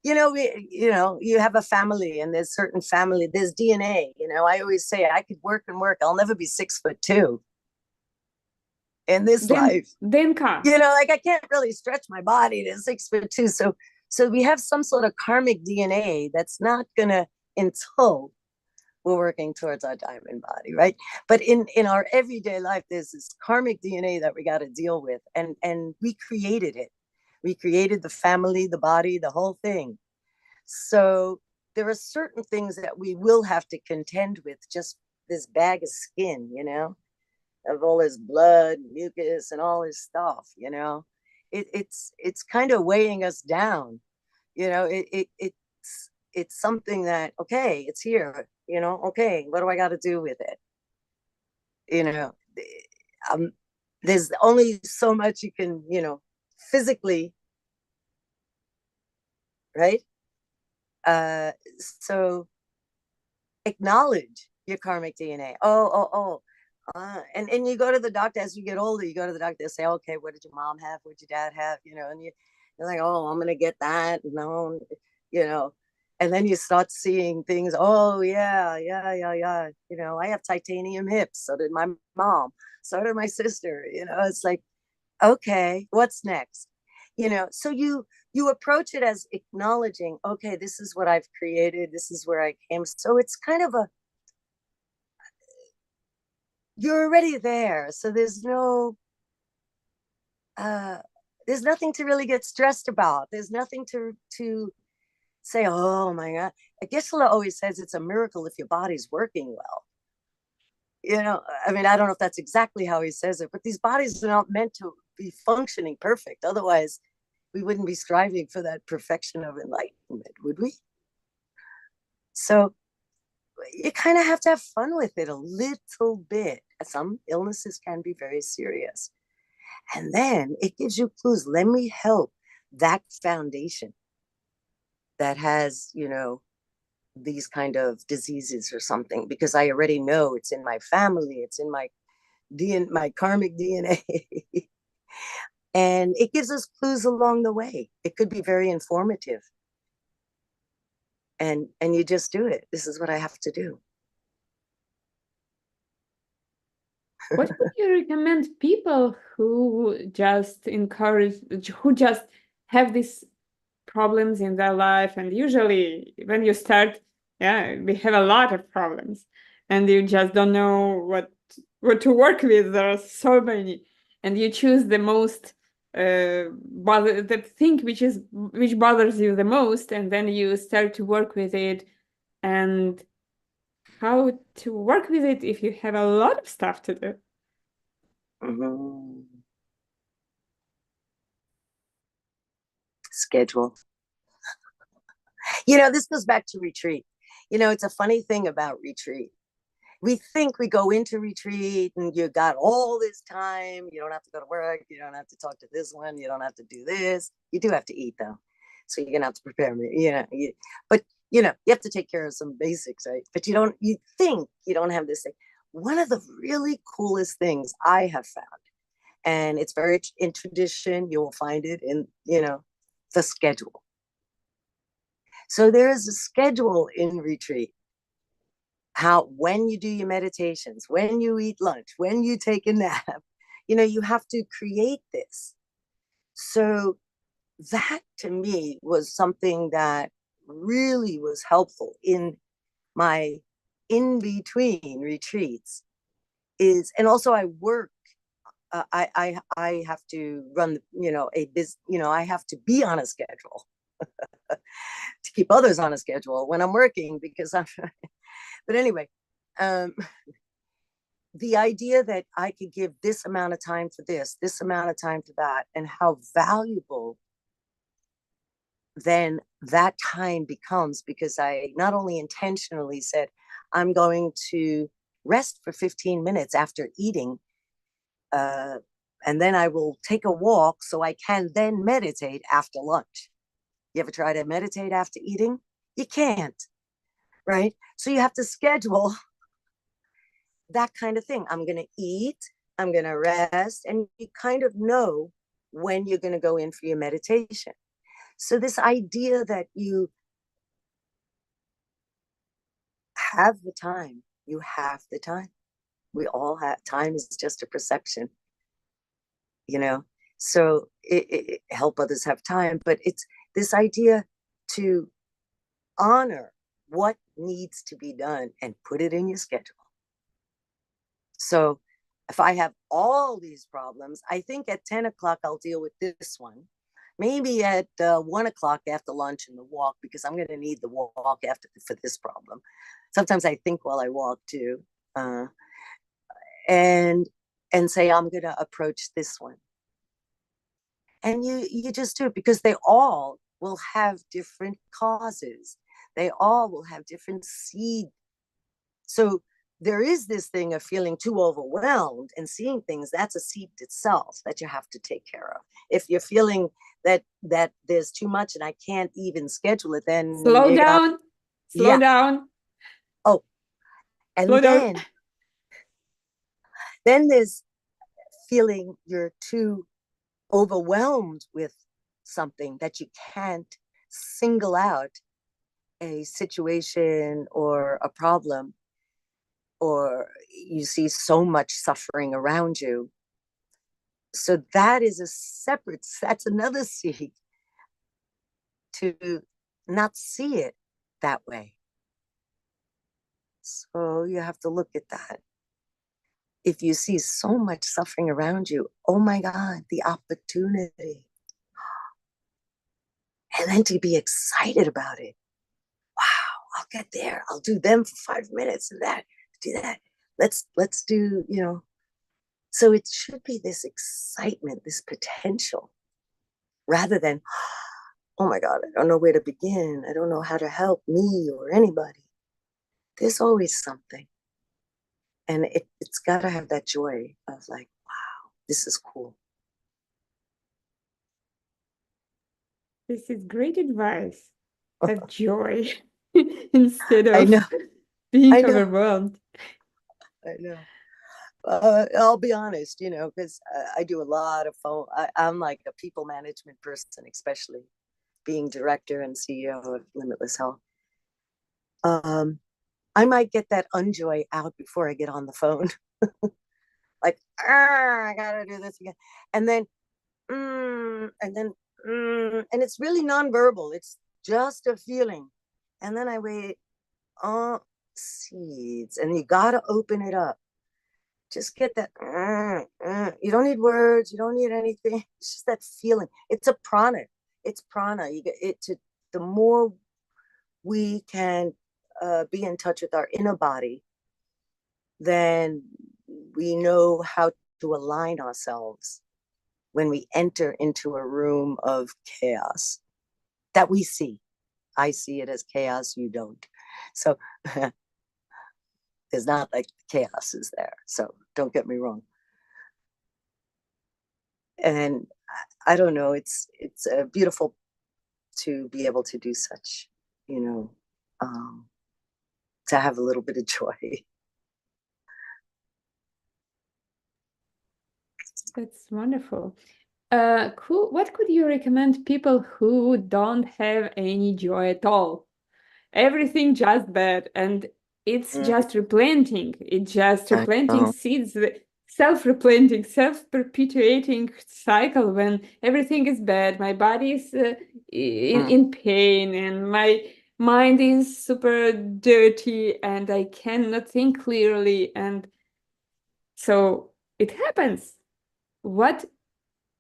S1: You have a family, and there's certain family, there's DNA. I always say I could work and work. I'll never be 6'2" in this
S2: Then
S1: life.
S2: DNK.
S1: Like I can't really stretch my body to 6'2". So we have some sort of karmic DNA that's not gonna until we're working towards our diamond body, right? But in our everyday life, there's this karmic DNA that we got to deal with, and we created it. We created the family, the body, the whole thing. So there are certain things that we will have to contend with, just this bag of skin, of all his blood, mucus, and all his stuff. It's kind of weighing us down. It's something that, okay, it's here. Okay, what do I got to do with it? You know, um, there's only so much you can, physically, right? So acknowledge your karmic DNA. Oh. And you go to the doctor as you get older. You go to the doctor and say, okay, what did your mom have? What did your dad have? And you're like, oh, I'm gonna get that. No, you know, and then you start seeing things. Oh yeah. I have titanium hips. So did my mom. So did my sister. It's like, okay, what's next? So you approach it as acknowledging, okay, this is what I've created. This is where I came. So it's kind of you're already there. So uh there's nothing to really get stressed about. There's nothing to say, oh my God. Geshe always says it's a miracle if your body's working well. I mean, I don't know if that's exactly how he says it, but these bodies are not meant to be functioning perfect. Otherwise, we wouldn't be striving for that perfection of enlightenment, would we? So you kind of have to have fun with it a little bit. Some illnesses can be very serious. And then it gives you clues. Let me help that foundation that has, these kind of diseases or something, because I already know it's in my family, it's in my karmic DNA. And it gives us clues along the way. It could be very informative. And you just do it. This is what I have to do.
S2: What would you recommend people who just have these problems in their life? And usually when you start, yeah, we have a lot of problems and you just don't know what to work with. There are so many, and you choose the most the thing which bothers you the most, and then you start to work with it. And how to work with it if you have a lot of stuff to do.
S1: Mhm. Schedule. This goes back to retreat. It's a funny thing about retreat. We think we go into retreat and you got all this time. You don't have to go to work. You don't have to talk to this one. You don't have to do this. You do have to eat though. So you're gonna have to prepare me. But you have to take care of some basics, right? But you think you don't have this thing. One of the really coolest things I have found, and it's very in tradition, you will find it in, the schedule. So there is a schedule in retreat. When you do your meditations, when you eat lunch, when you take a nap, you have to create this. So that to me was something that really was helpful in my in between retreats and also I work. I have to run, a business. I have to be on a schedule to keep others on a schedule when I'm working because I'm. But anyway, um, the idea that I could give this amount of time to this amount of time to that, and how valuable then that time becomes, because I not only intentionally said, I'm going to rest for 15 minutes after eating, uh, and then I will take a walk so I can then meditate after lunch. You ever try to meditate after eating? You can't, right? So you have to schedule that kind of thing. I'm going to eat, I'm going to rest, and you kind of know when you're going to go in for your meditation. So, this idea that you have the time, you have the time. We all have time, is just a perception, you know. So, it help others have time, but it's this idea to honor what needs to be done and put it in your schedule. So if I have all these problems, I think at 10 o'clock I'll deal with this one. Maybe at 1 o'clock after lunch and the walk, because I'm going to need the walk after for this problem. Sometimes I think while I walk too, uh, and say I'm going to approach this one. And you just do it, because they all will have different causes. They all will have different seed. So there is this thing of feeling too overwhelmed and seeing things. That's a seed itself that you have to take care of. If you're feeling that there's too much and I can't even schedule it, then
S2: Slow down, slow
S1: yeah.
S2: down,
S1: Oh,
S2: slow
S1: and
S2: down.
S1: then there's feeling you're too overwhelmed with something, that you can't single out a situation or a problem, or you see so much suffering around you. So that is that's another seed, to not see it that way. So you have to look at that. If you see so much suffering around you, oh my God, the opportunity. And then to be excited about it. Wow, I'll get there. I'll do them for 5 minutes and that, do that. Let's do, So it should be this excitement, this potential, rather than, oh my God, I don't know where to begin. I don't know how to help me or anybody. There's always something. And it's got to have that joy of like, wow, this is cool.
S2: This is great advice. Have joy instead
S1: I
S2: of
S1: know, I
S2: being
S1: know,
S2: overwhelmed.
S1: I know. I'll be honest, because I do a lot of phone. I'm like a people management person, especially being director and CEO of Limitless Health. I might get that unjoy out before I get on the phone. like, I gotta do this again. And then, and then, and it's really nonverbal. It's just a feeling. And then I wait, oh, seeds. And you gotta open it up. Just get that. You don't need words. You don't need anything. It's just that feeling. It's a prana. It's prana. You get it to the more we can be in touch with our inner body, then we know how to align ourselves when we enter into a room of chaos that we see. I see it as chaos, you don't. So it's not like chaos is there. So don't get me wrong. And I don't know, it's beautiful to be able to do such, you know, to have a little bit of joy.
S2: That's wonderful. What could you recommend people who don't have any joy at all? Everything just bad, and it's just replanting. It's just
S1: I
S2: replanting
S1: know.
S2: seeds, self-replanting, self-perpetuating cycle when everything is bad. My body is in pain, and my mind is super dirty, and I cannot think clearly, and so it happens. What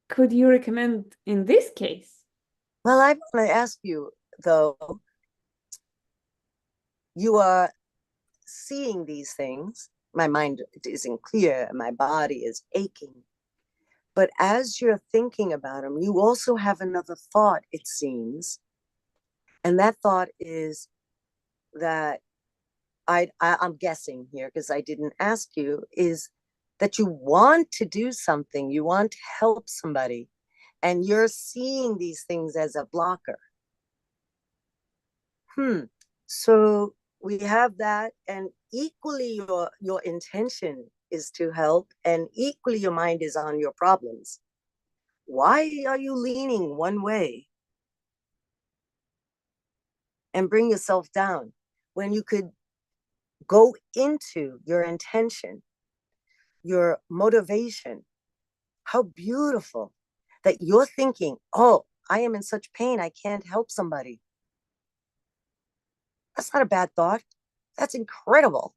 S2: could you recommend in this case?
S1: Well, I want to ask you though, you are seeing these things. My mind isn't clear, my body is aching. But as you're thinking about them, you also have another thought, it seems. And that thought is that I'm guessing here because I didn't ask you, is that you want to do something, you want to help somebody, and you're seeing these things as a blocker. So we have that, and equally your intention is to help, and equally your mind is on your problems. Why are you leaning one way and bring yourself down when you could go into your intention, your motivation? How beautiful that you're thinking, oh, I am in such pain, I can't help somebody. That's not a bad thought. That's incredible.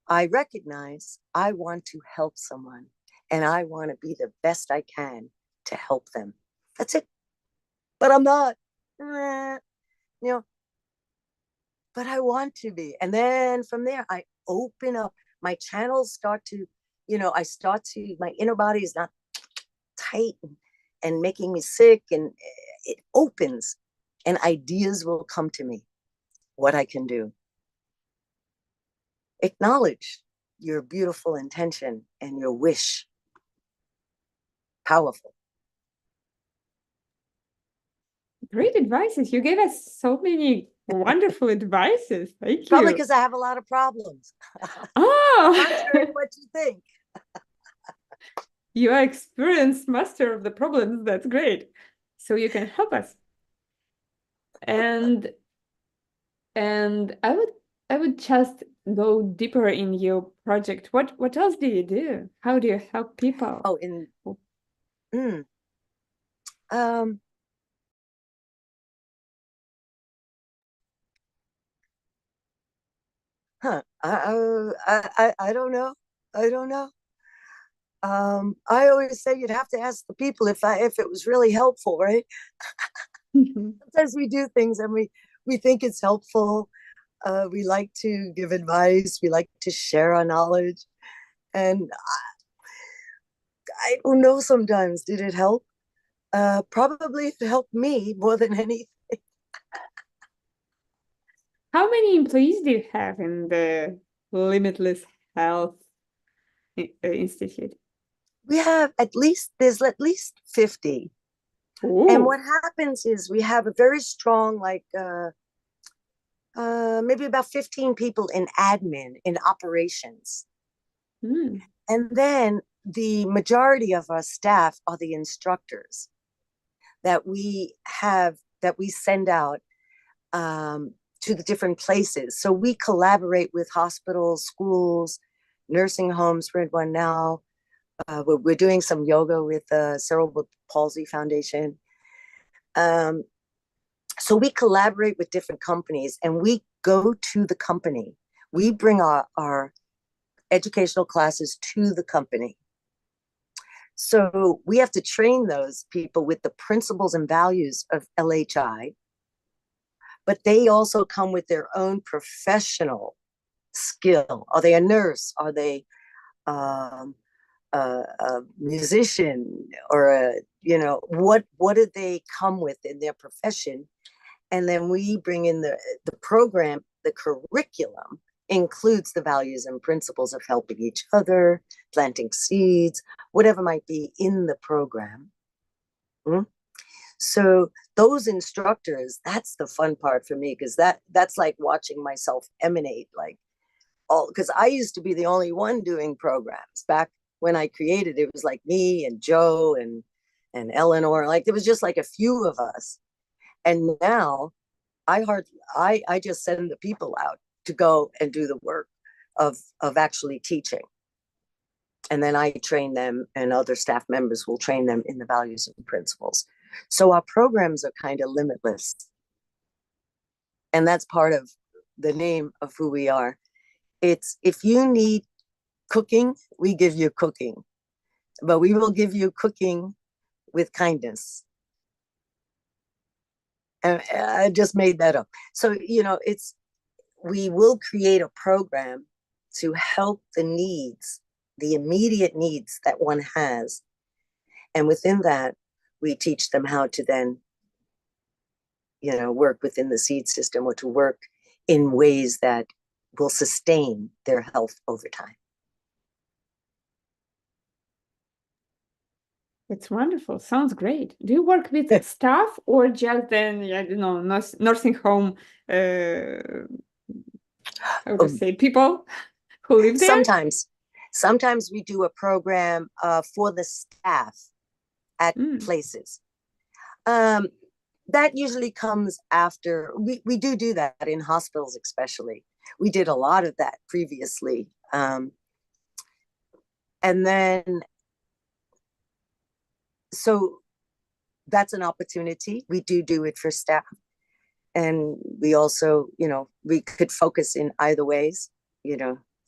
S1: I recognize I want to help someone and I want to be the best I can to help them. That's it. But I'm not, you know, but I want to be. And then from there, I open up. My channels start to, my inner body is not tight and making me sick, and it opens and ideas will come to me, what I can do. Acknowledge your beautiful intention and your wish. Powerful.
S2: Great advices. You gave us so many wonderful advices. Thank
S1: Probably
S2: you.
S1: because I have a lot of problems.
S2: Oh,
S1: Contrary to what you think.
S2: you are experienced master of the problems. That's great. So you can help us. And I would just go deeper in your project. What else do you do? How do you help people?
S1: Oh, mm, um, I don't know. I don't know. I always say you'd have to ask the people if it was really helpful, right? Sometimes we do things and we think it's helpful. We like to give advice. We like to share our knowledge, and I don't know. Sometimes did it help? Probably it helped me more than anything.
S2: How many employees do you have in the Limitless Health Institute?
S1: There's at least 50. And
S2: Oh,
S1: what happens is we have a very strong, like maybe about 15 people in admin, in operations.
S2: hmm.
S1: And then the majority of our staff are the instructors that we send out to the different places. So we collaborate with hospitals, schools, nursing homes. We're in one now. We're doing some yoga with the Cerebral Palsy Foundation. So we collaborate with different companies and we go to the company. We bring our educational classes to the company. So we have to train those people with the principles and values of LHI, but they also come with their own professional skill. Are they a nurse? Are they a musician? Or what do they come with in their profession? And then we bring in the program, the curriculum includes the values and principles of helping each other, planting seeds, whatever might be in the program. So those instructors, that's the fun part for me, because that's like watching myself emanate, like all, because I used to be the only one doing programs back when I created it. Was like me and Joe and Eleanor, like there was just like a few of us. And now I just send the people out to go and do the work of actually teaching. And then I train them, and other staff members will train them in the values and principles. So our programs are kind of limitless. And that's part of the name of who we are. It's, if you need cooking, we give you cooking, but we will give you cooking with kindness. And I just made that up. So, we will create a program to help the needs, the immediate needs that one has. And within that, we teach them how to then, work within the seed system, or to work in ways that will sustain their health over time.
S2: It's wonderful. Sounds great. Do you work with staff or just then, nursing home, how to say, people who live there?
S1: Sometimes we do a program for the staff at places. That usually comes after. We do that in hospitals, especially. We did a lot of that previously. And then, so that's an opportunity. We do it for staff. And we also, we could focus in either ways.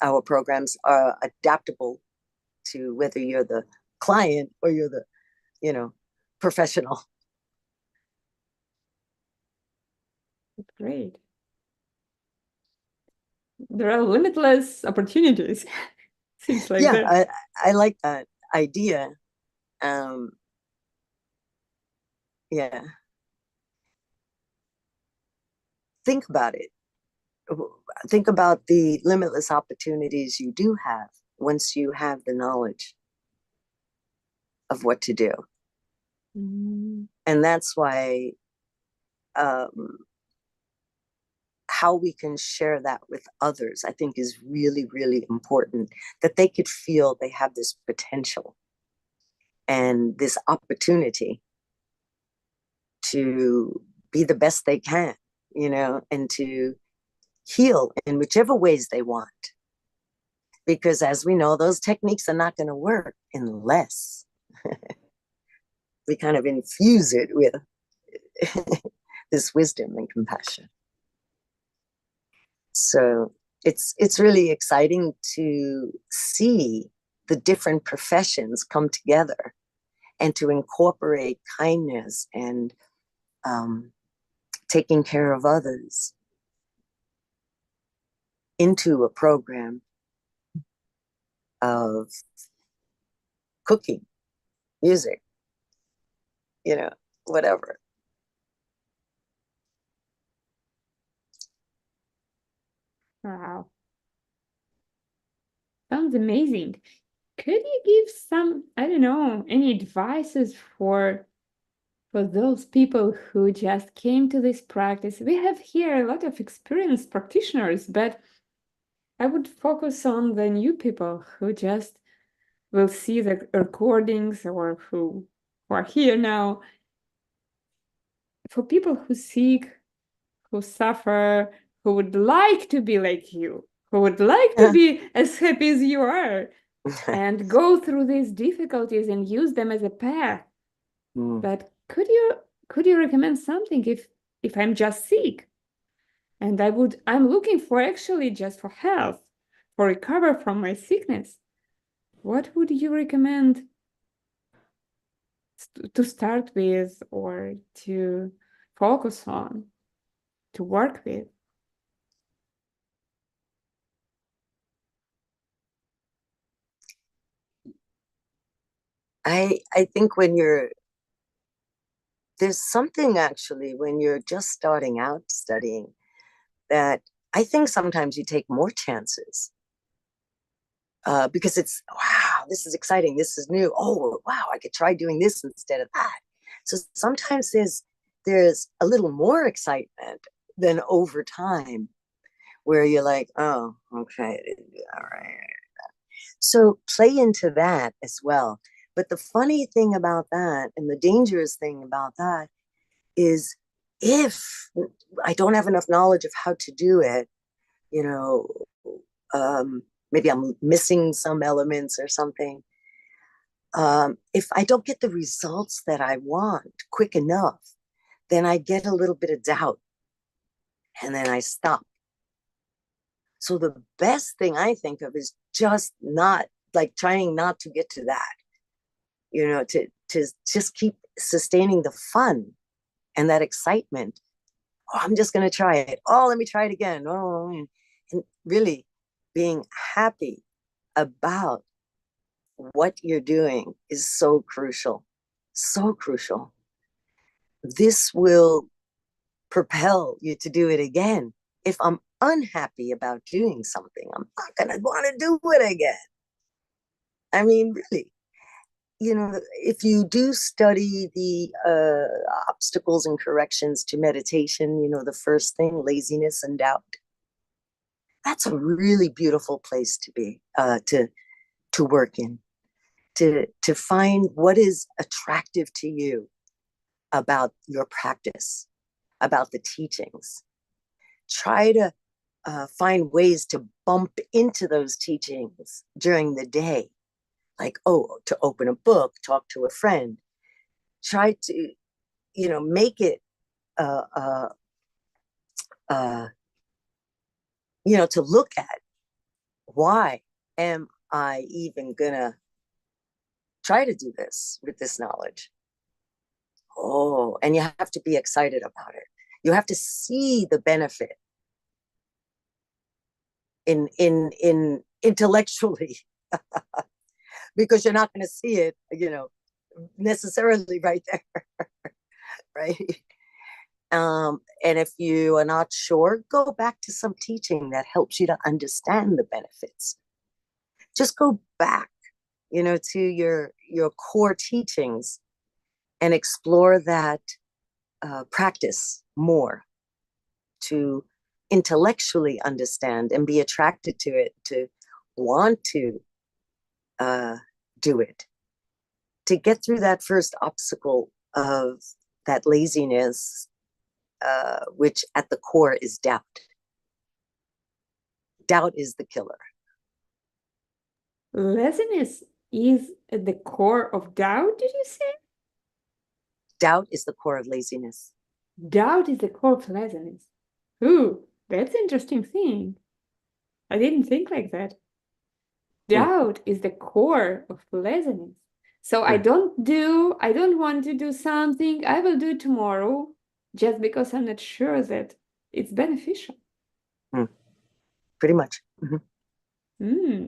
S1: Our programs are adaptable to whether you're the client or you're the, professional.
S2: Great. There are limitless opportunities. Seems like that.
S1: Yeah, I like that idea. Yeah. Think about it. Think about the limitless opportunities you do have once you have the knowledge of what to do. And that's why how we can share that with others, I think, is really, really important, that they could feel they have this potential and this opportunity to be the best they can, and to heal in whichever ways they want. Because as we know, those techniques are not going to work unless we kind of infuse it with this wisdom and compassion. So it's really exciting to see the different professions come together and to incorporate kindness and taking care of others into a program of cooking, music, whatever.
S2: Wow. Sounds amazing. Could you give some, I don't know, any advices for those people who just came to this practice? We have here a lot of experienced practitioners, but I would focus on the new people who just will see the recordings or who are here now. For people who seek, who suffer, who would like to be like you, who would like to be as happy as you are and go through these difficulties and use them as a path. But could you recommend something if I'm just sick and I'm looking for actually just for health, for recover from my sickness? What would you recommend to start with or to focus on, to work with?
S1: I think there's something actually when you're just starting out studying that I think sometimes you take more chances because it's, wow, this is exciting, this is new. Oh, wow, I could try doing this instead of that. So sometimes there's a little more excitement than over time where you're like, oh, okay, all right. So play into that as well. But the funny thing about that and the dangerous thing about that is if I don't have enough knowledge of how to do it, you know, maybe I'm missing some elements or something. If I don't get the results that I want quick enough, then I get a little bit of doubt and then I stop. So the best thing I think of is just not like trying not to get to that, to just keep sustaining the fun and that excitement. Oh, I'm just going to try it. Oh, let me try it again. Oh, and really being happy about what you're doing is so crucial. So crucial. This will propel you to do it again. If I'm unhappy about doing something, I'm not going to want to do it again. I mean, really, if you do study the obstacles and corrections to meditation, the first thing, laziness and doubt, that's a really beautiful place to be, to work in, to find what is attractive to you about your practice, about the teachings. Try to find ways to bump into those teachings during the day, like, oh, to open a book, talk to a friend. Try to, make it, uh, uh, uh, to look at why am I even gonna try to do this with this knowledge? Oh, and you have to be excited about it. You have to see the benefit in intellectually because you're not going to see it, necessarily right there, right? And if you are not sure, go back to some teaching that helps you to understand the benefits. Just go back, to your core teachings and explore that practice more to intellectually understand and be attracted to it, to want to do it, to get through that first obstacle of that laziness, which at the core is doubt. Doubt is the killer.
S2: Laziness is at the core of doubt, did you say?
S1: Doubt is the core of laziness.
S2: Doubt is the core of laziness. Ooh, that's an interesting thing. I didn't think like that.
S1: Mm.
S2: Doubt is the core of laziness. So I
S1: Mm.
S2: don't want to do something, I will do it tomorrow just because I'm not sure that it's beneficial.
S1: Mm. Pretty much. Mm-hmm.
S2: Hmm,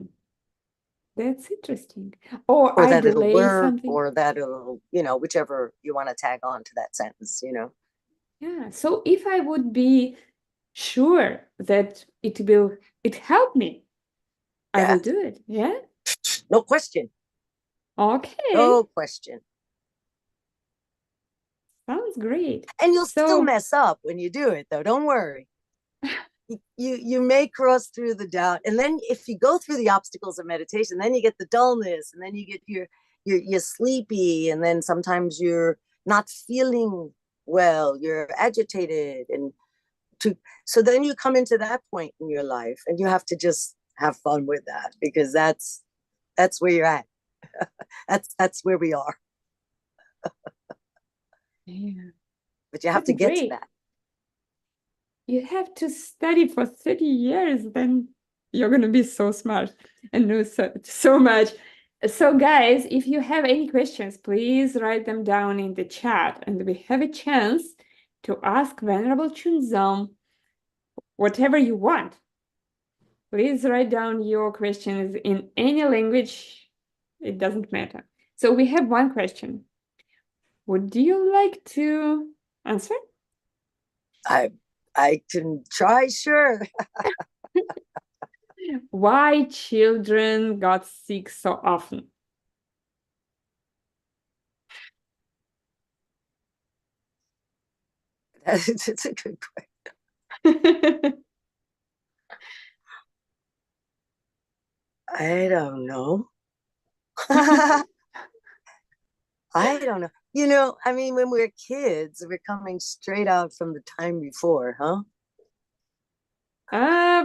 S2: that's interesting. Or
S1: Or
S2: I
S1: that it'll
S2: delay
S1: work,
S2: something.
S1: or that it'll, whichever you want to tag on to that sentence.
S2: Yeah. So if I would be sure that it help me, I
S1: Yeah,
S2: will do it. Yeah.
S1: no question.
S2: Okay.
S1: No question.
S2: Sounds great.
S1: And you'll still
S2: So
S1: mess up when you do it, though. Don't worry. You may cross through the doubt, and then if you go through the obstacles of meditation, then you get the dullness, and then you get you're sleepy, and then sometimes you're not feeling well, you're agitated, and to so then you come into that point in your life and you have to just have fun with that, because that's where you're at. That's where we are.
S2: Yeah,
S1: But you have
S2: that's
S1: to get to
S2: great.
S1: that.
S2: You have to study for 30 years, then you're going to be so smart and know so much. So, guys, if you have any questions, please write them down in the chat, and we have a chance to ask Venerable Chunzom whatever you want. Please write down your questions in any language. It doesn't matter. So we have one question. Would you like to answer?
S1: I can try, sure.
S2: Why children got sick so often?
S1: It's a good question. I don't know. I don't know. I mean, when we're kids, we're coming straight out from the time before, huh?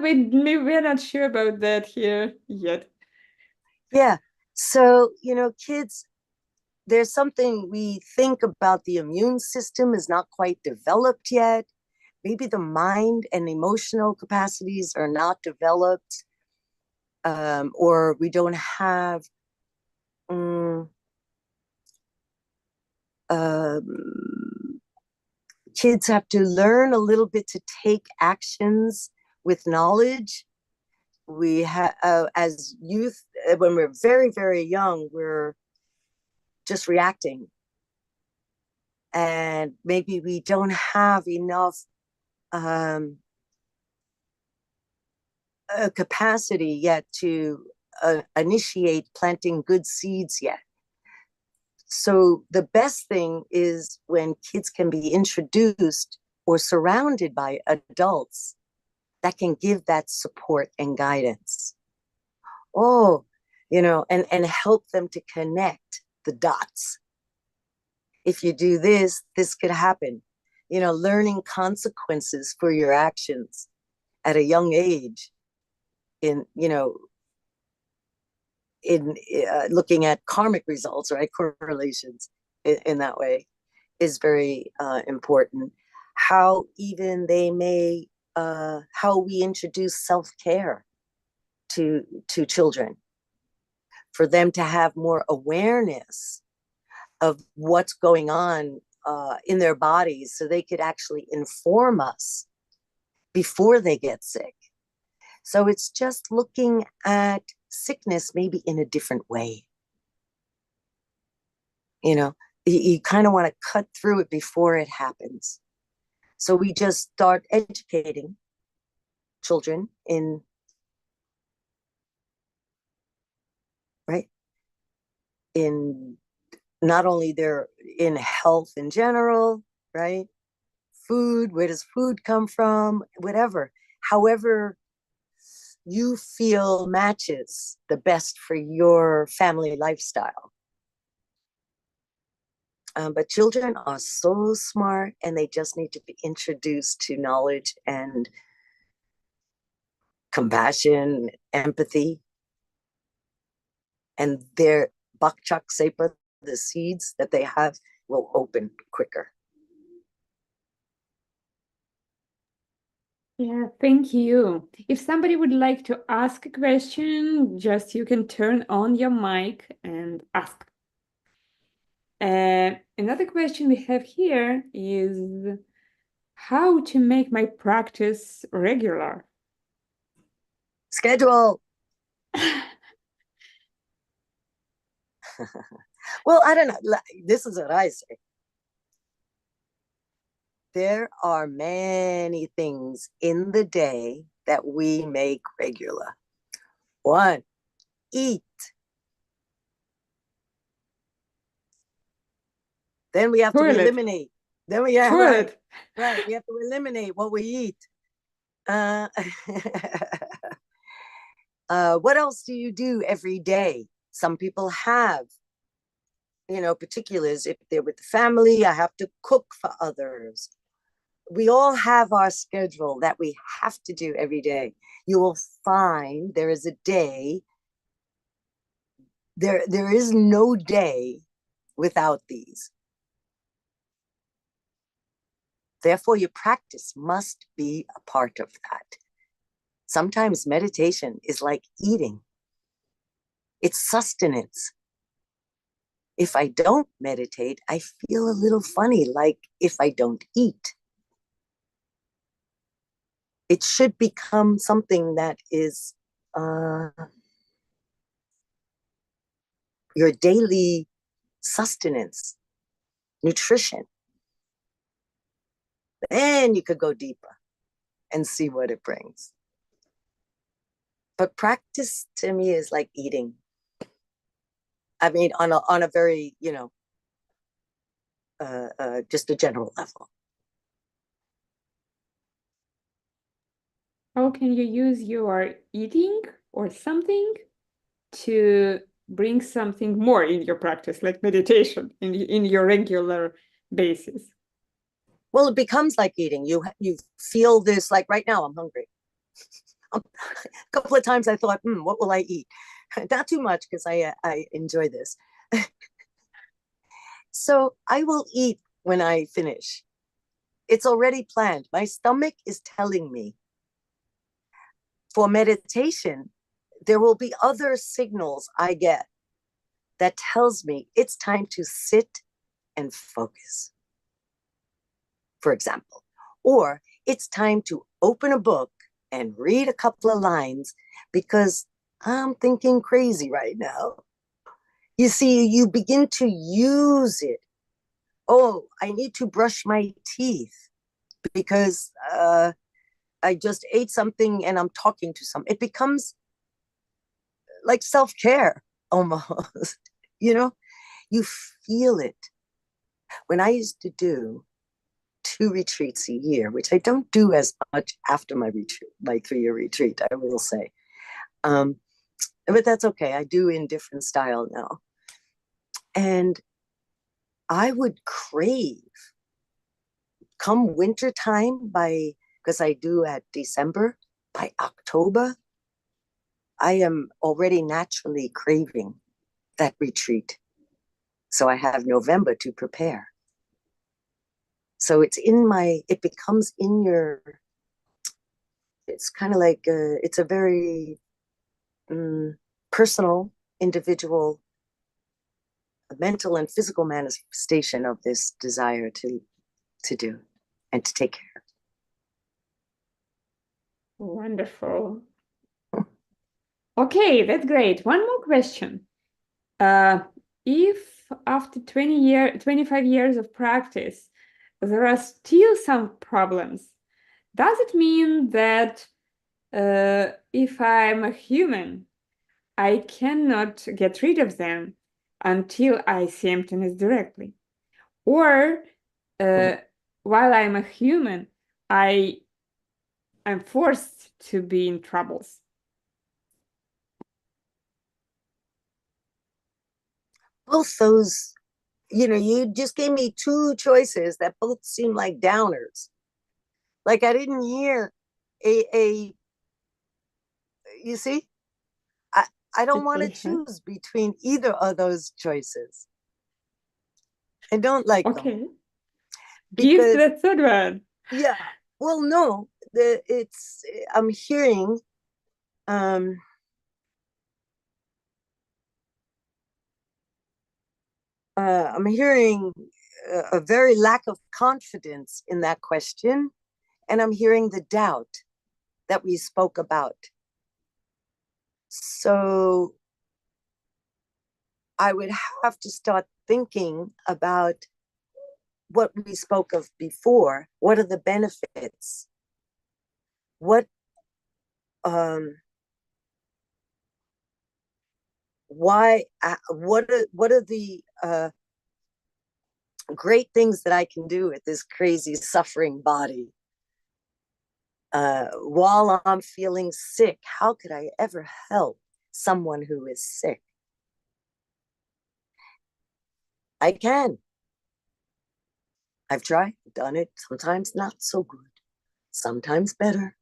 S2: We're not sure about that here yet.
S1: Yeah. So, kids, there's something we think about. The immune system is not quite developed yet. Maybe the mind and emotional capacities are not developed, or we don't have um, kids have to learn a little bit to take actions with knowledge. We have, as youth, when we're very, very young, we're just reacting. And maybe we don't have enough capacity yet to initiate planting good seeds yet. So the best thing is when kids can be introduced or surrounded by adults that can give that support and guidance. Oh, and help them to connect the dots. If you do this, this could happen. Learning consequences for your actions at a young age, in looking at karmic results, right? Correlations in that way is very important. How even they may, how we introduce self-care to children, for them to have more awareness of what's going on in their bodies, so they could actually inform us before they get sick. So it's just looking at sickness maybe in a different way. You kind of want to cut through it before it happens. So we just start educating children right, in not only their in health in general, right? Food, where does food come from? Whatever, however you feel matches the best for your family lifestyle. But children are so smart, and they just need to be introduced to knowledge and compassion, empathy, and their bakchak sepa, the seeds that they have, will open quicker.
S2: Yeah, thank you. If somebody would like to ask a question, just you can turn on your mic and ask. Another question we have here is how to make my practice regular.
S1: Schedule. Well, I don't know. This is what I say. There are many things in the day that we make regular. One, eat. Then we have to
S2: Toilet.
S1: eliminate. Then we have
S2: Toilet.
S1: right. We have to eliminate what we eat. Uh, what else do you do every day? Some people have, particulars. If they're with the family, I have to cook for others. we all have our schedule that we have to do every day. You will find there is a day, there is no day without these. Therefore, your practice must be a part of that. Sometimes meditation is like eating. It's sustenance. If I don't meditate, I feel a little funny, like if I don't eat. It should become something that is your daily sustenance, nutrition. Then you could go deeper and see what it brings. But practice to me is like eating. I mean, on a very, just a general level.
S2: How can you use your eating or something to bring something more in your practice, like meditation, in your regular basis?
S1: Well, it becomes like eating. You feel this, like right now I'm hungry. A couple of times I thought, what will I eat? Not too much because I enjoy this. So I will eat when I finish. It's already planned. My stomach is telling me. For meditation, there will be other signals I get that tells me it's time to sit and focus, for example. Or it's time to open a book and read a couple of lines because I'm thinking crazy right now. You see, you begin to use it. Oh, I need to brush my teeth because I just ate something and I'm talking to some. It becomes like self-care almost. You feel it. When I used to do 2 retreats a year, which I don't do as much after my retreat, my 3-year retreat, I will say. But that's okay. I do in different style now. And I would crave come winter time because I do at December, by October, I am already naturally craving that retreat. So I have November to prepare. So it becomes in your, it's kind of like, it's a very personal, individual, mental and physical manifestation of this desire to do and to take care.
S2: Wonderful. Okay, that's great. One more question. If after 25 years of practice, there are still some problems, does it mean that if I'm a human, I cannot get rid of them until I see emptiness directly? Or while I'm a human, I'm forced to be in troubles?
S1: Both those, you just gave me 2 choices that both seem like downers. Like I didn't hear a you see, I don't want to choose between either of those choices. I don't like them.
S2: Okay. Give
S1: Because
S2: the third one.
S1: yeah, well, no, I'm hearing I'm hearing a very lack of confidence in that question, and I'm hearing the doubt that we spoke about. So I would have to start thinking about what we spoke of before. What are the benefits? What why what are the great things that I can do with this crazy suffering body while I'm feeling sick? How could I ever help someone who is sick? I can. I've tried, done it, sometimes not so good, sometimes better.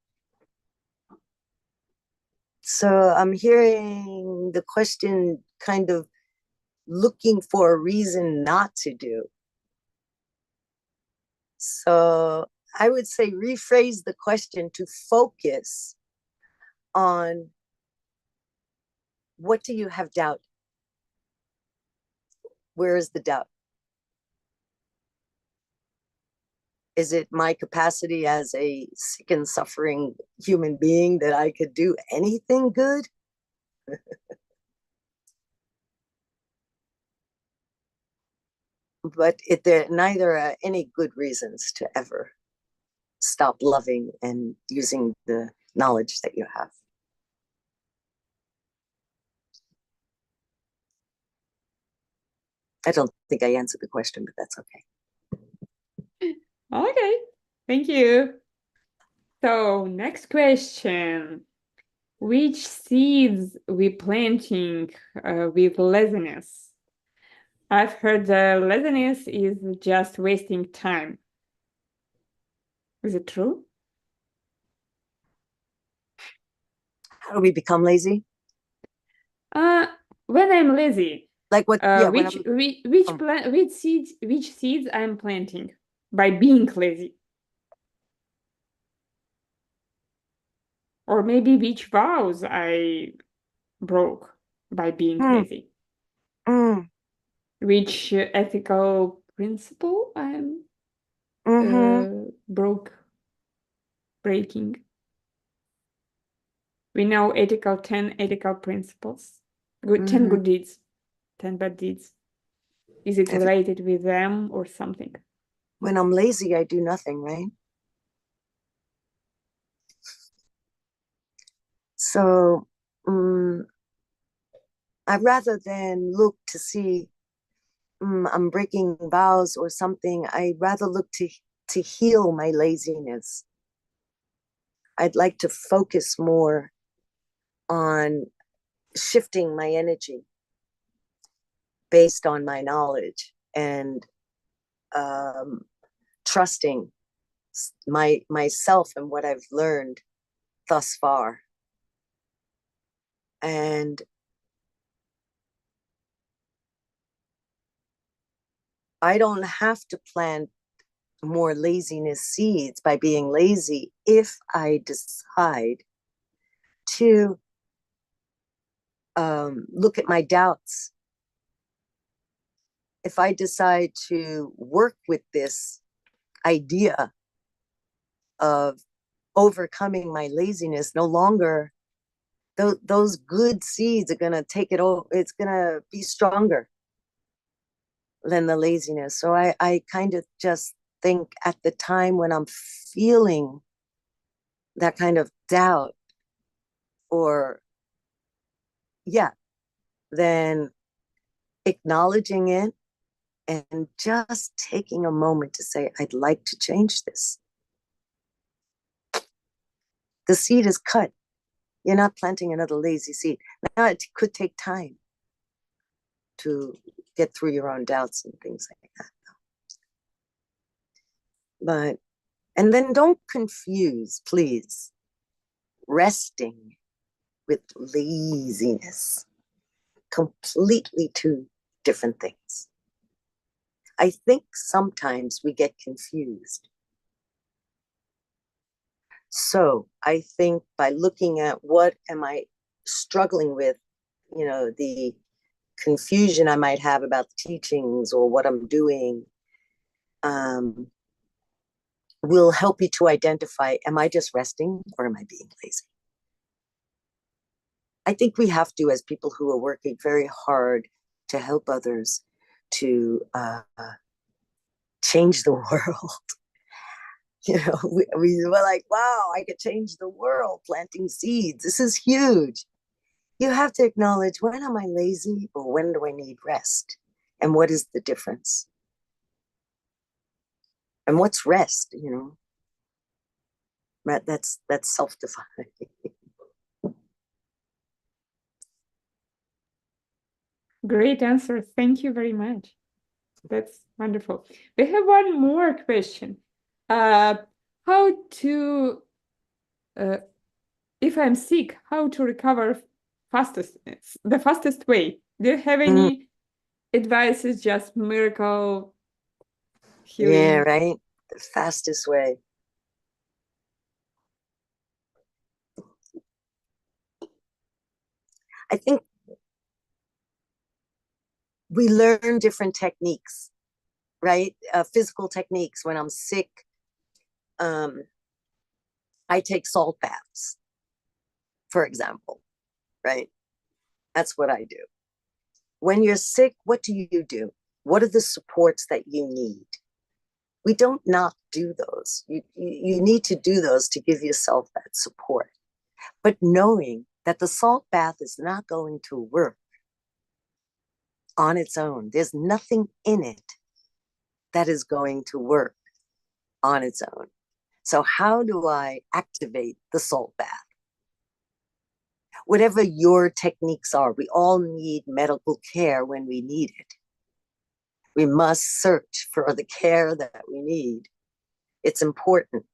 S1: So I'm hearing the question kind of looking for a reason not to do. So I would say rephrase the question to focus on what do you have doubt? Where is the doubt? Is it my capacity as a sick and suffering human being that I could do anything good? But there neither are any good reasons to ever stop loving and using the knowledge that you have. I don't think I answered the question, but that's okay.
S2: Okay, thank you. So next question. Which seeds we planting with laziness? I've heard that laziness is just wasting time. Is it true?
S1: How do we become lazy?
S2: Uh, when I'm lazy,
S1: Like what? Yeah, when I'm
S2: which seeds I'm planting by being lazy, or maybe which vows I broke by being
S1: mm,
S2: lazy,
S1: mm,
S2: which ethical principle I'm
S1: mm-hmm,
S2: breaking. We know 10 ethical principles, 10
S1: mm-hmm.
S2: good deeds, 10 bad deeds. Is it
S1: Every,
S2: related with them or something?
S1: when I'm lazy, I do nothing, right? So I rather than look to see I'm breaking vows or something, I rather look to heal my laziness. I'd like to focus more on shifting my energy based on my knowledge and um, trusting myself and what I've learned thus far. And I don't have to plant more laziness seeds by being lazy if I decide to look at my doubts. If I decide to work with this idea of overcoming my laziness, no longer those good seeds are going to take it over. It's going to be stronger than the laziness. So I kind of just think at the time when I'm feeling that kind of doubt or, yeah, then acknowledging it and just taking a moment to say, I'd like to change this. The seed is cut. You're not planting another lazy seed. Now, it could take time to get through your own doubts and things like that. But, and then don't confuse, please, resting with laziness. Completely two different things. I think sometimes we get confused. So I think by looking at what am I struggling with, the confusion I might have about the teachings or what I'm doing, um, will help you to identify, am I just resting or am I being lazy? I think we have to, as people who are working very hard to help others to change the world. We were like, wow, I could change the world planting seeds. This is huge. You have to acknowledge, when am I lazy or when do I need rest? And what is the difference? And what's rest, That's self-defined.
S2: Great answer. Thank you very much. That's wonderful. We have one more question. How to, if I'm sick, how to recover the fastest way? Do you have
S1: Mm,
S2: any advice? Is just miracle
S1: yeah,
S2: healing?
S1: right. The fastest way. I think we learn different techniques, right? Physical techniques. When I'm sick, um, I take salt baths, for example, right? That's what I do. When you're sick, what do you do? What are the supports that you need? We don't not do those. You need to do those to give yourself that support. But knowing that the salt bath is not going to work on its own, there's nothing in it that is going to work on its own. So, how do I activate the salt bath? Whatever your techniques are, we all need medical care when we need it. We must search for the care that we need. It's important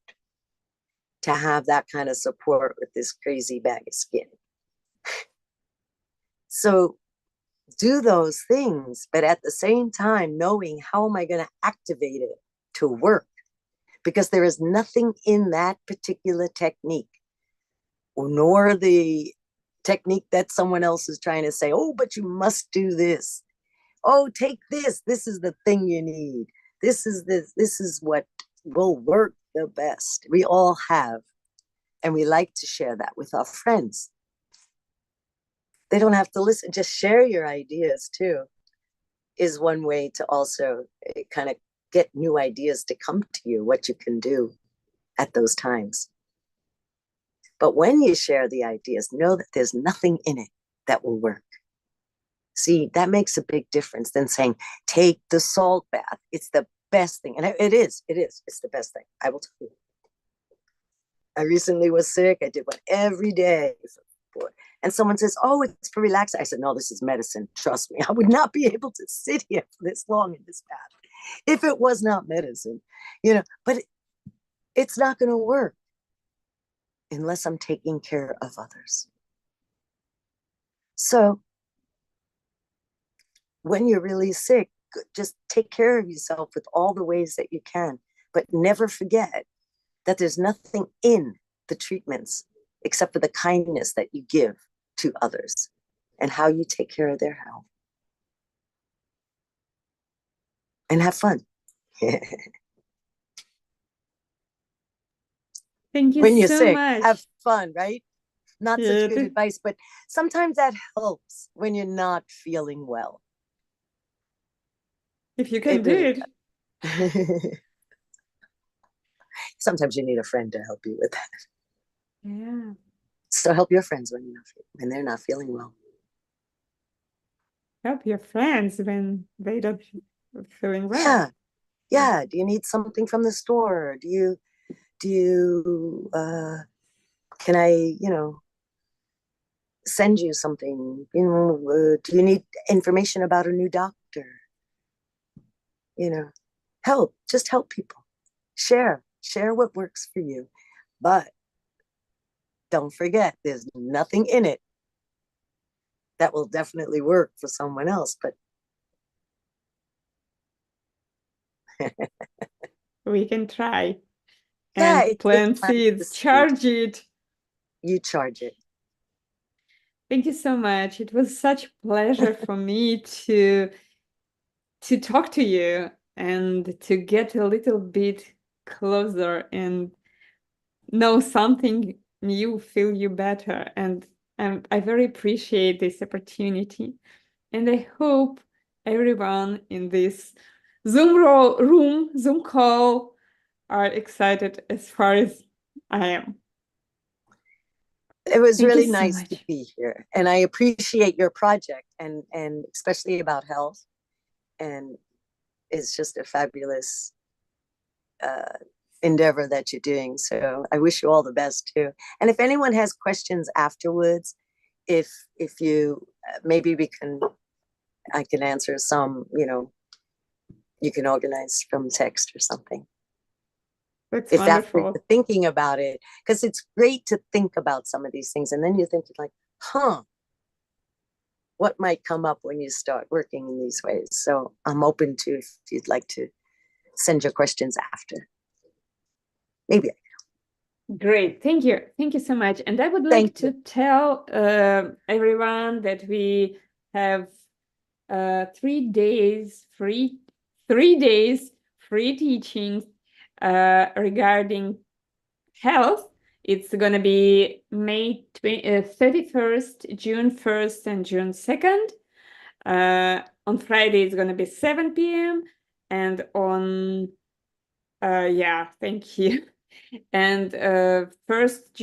S1: to have that kind of support with this crazy bag of skin. So, do those things, but at the same time, knowing how am I going to activate it to work? Because there is nothing in that particular technique, nor the technique that someone else is trying to say, oh, but you must do this. Oh, take this. This is the thing you need. This is what will work the best. We all have, and we like to share that with our friends. They don't have to listen, just share your ideas too, is one way to also kind of get new ideas to come to you, what you can do at those times. But when you share the ideas, know that there's nothing in it that will work. See, that makes a big difference than saying, take the salt bath. It's the best thing. And it's the best thing. I will tell you. I recently was sick. I did one every day. And someone says, oh, it's for relaxing. I said, no, this is medicine. Trust me. I would not be able to sit here for this long in this bath if it was not medicine, but it's not going to work unless I'm taking care of others. So when you're really sick, just take care of yourself with all the ways that you can, but never forget that there's nothing in the treatments except for the kindness that you give to others and how you take care of their health. And have fun.
S2: Thank you
S1: When you're
S2: so
S1: sick, have
S2: much.
S1: fun, right? Not such
S2: Yeah,
S1: good advice, but sometimes that helps when you're not feeling well.
S2: if you can
S1: It
S2: do
S1: really
S2: it.
S1: does. Sometimes you need a friend to help you with that.
S2: Yeah.
S1: So help your friends when they're not feeling well.
S2: Help your friends when they don't feeling well.
S1: Yeah, yeah. Do you need something from the store? Do you can I send you something? Do you need information about a new doctor? You know, just help people. Share what works for you, but don't forget, there's nothing in it that will definitely work for someone else. But
S2: We can try
S1: yeah,
S2: and
S1: it's
S2: plant
S1: planting the
S2: seeds,
S1: seed.
S2: charge it.
S1: You charge it.
S2: Thank you so much. It was such a pleasure for me to talk to you and to get a little bit closer and know something new, feel you better. And I very appreciate this opportunity. And I hope everyone in this Zoom call are excited as far as I am.
S1: It was
S2: Thank you
S1: really
S2: so
S1: nice to
S2: much.
S1: be here, and I appreciate your project and especially about health. And it's just a fabulous uh, endeavor that you're doing. So I wish you all the best too. And if anyone has questions afterwards, if you maybe I can answer some, you can organize from text or something.
S2: That's
S1: If after
S2: wonderful.
S1: thinking about it, because it's great to think about some of these things, and then you're thinking like, huh, what might come up when you start working in these ways. So I'm open to if you'd like to send your questions after. Maybe.
S2: Great. Thank you. Thank you so much. And I would like
S1: Thank you.
S2: to tell everyone that we have 3 days free, 3 days free teachings regarding health. It's going to be May 31st, June 1st, and June 2nd. On Friday, it's going to be 7 p.m. And on, yeah, thank you. And June 1st,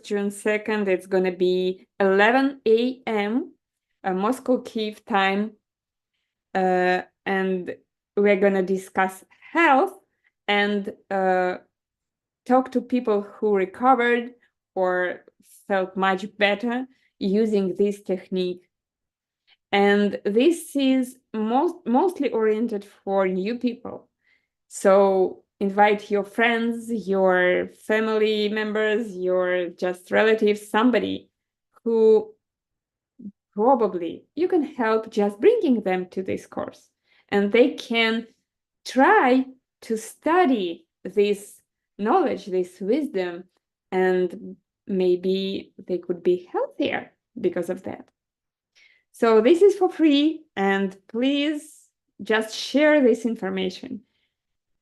S2: June 2nd, it's going to be 11 a.m. Moscow Kiev time. And we're going to discuss health and talk to people who recovered or felt much better using this technique. And this is mostly oriented for new people. So invite your friends, your family members, your just relatives, somebody who probably you can help just bringing them to this course. And they can try to study this knowledge, this wisdom, and maybe they could be healthier because of that. So this is for free, and please just share this information.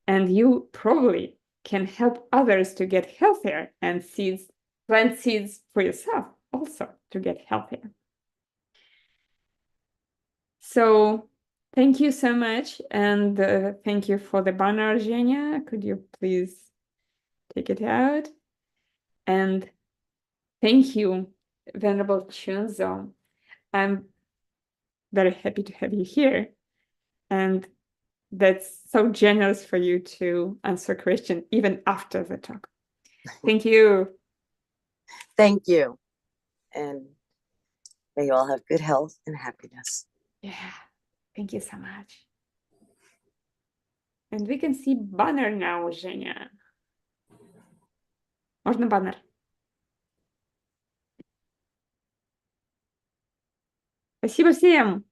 S2: And you probably can help others to get healthier and plant seeds for yourself also to get healthier. So thank you so much, and thank you for the banner, Zhenya. Could you please take it out? And thank you, Venerable Chunzom. I'm very happy to have you here. And that's so generous for you to answer questions even after the talk. Thank you.
S1: Thank you. And may you all have good health and happiness.
S2: Yeah, thank you so much. And we can see banner now, Zhenya. Можно баннер? Спасибо всем!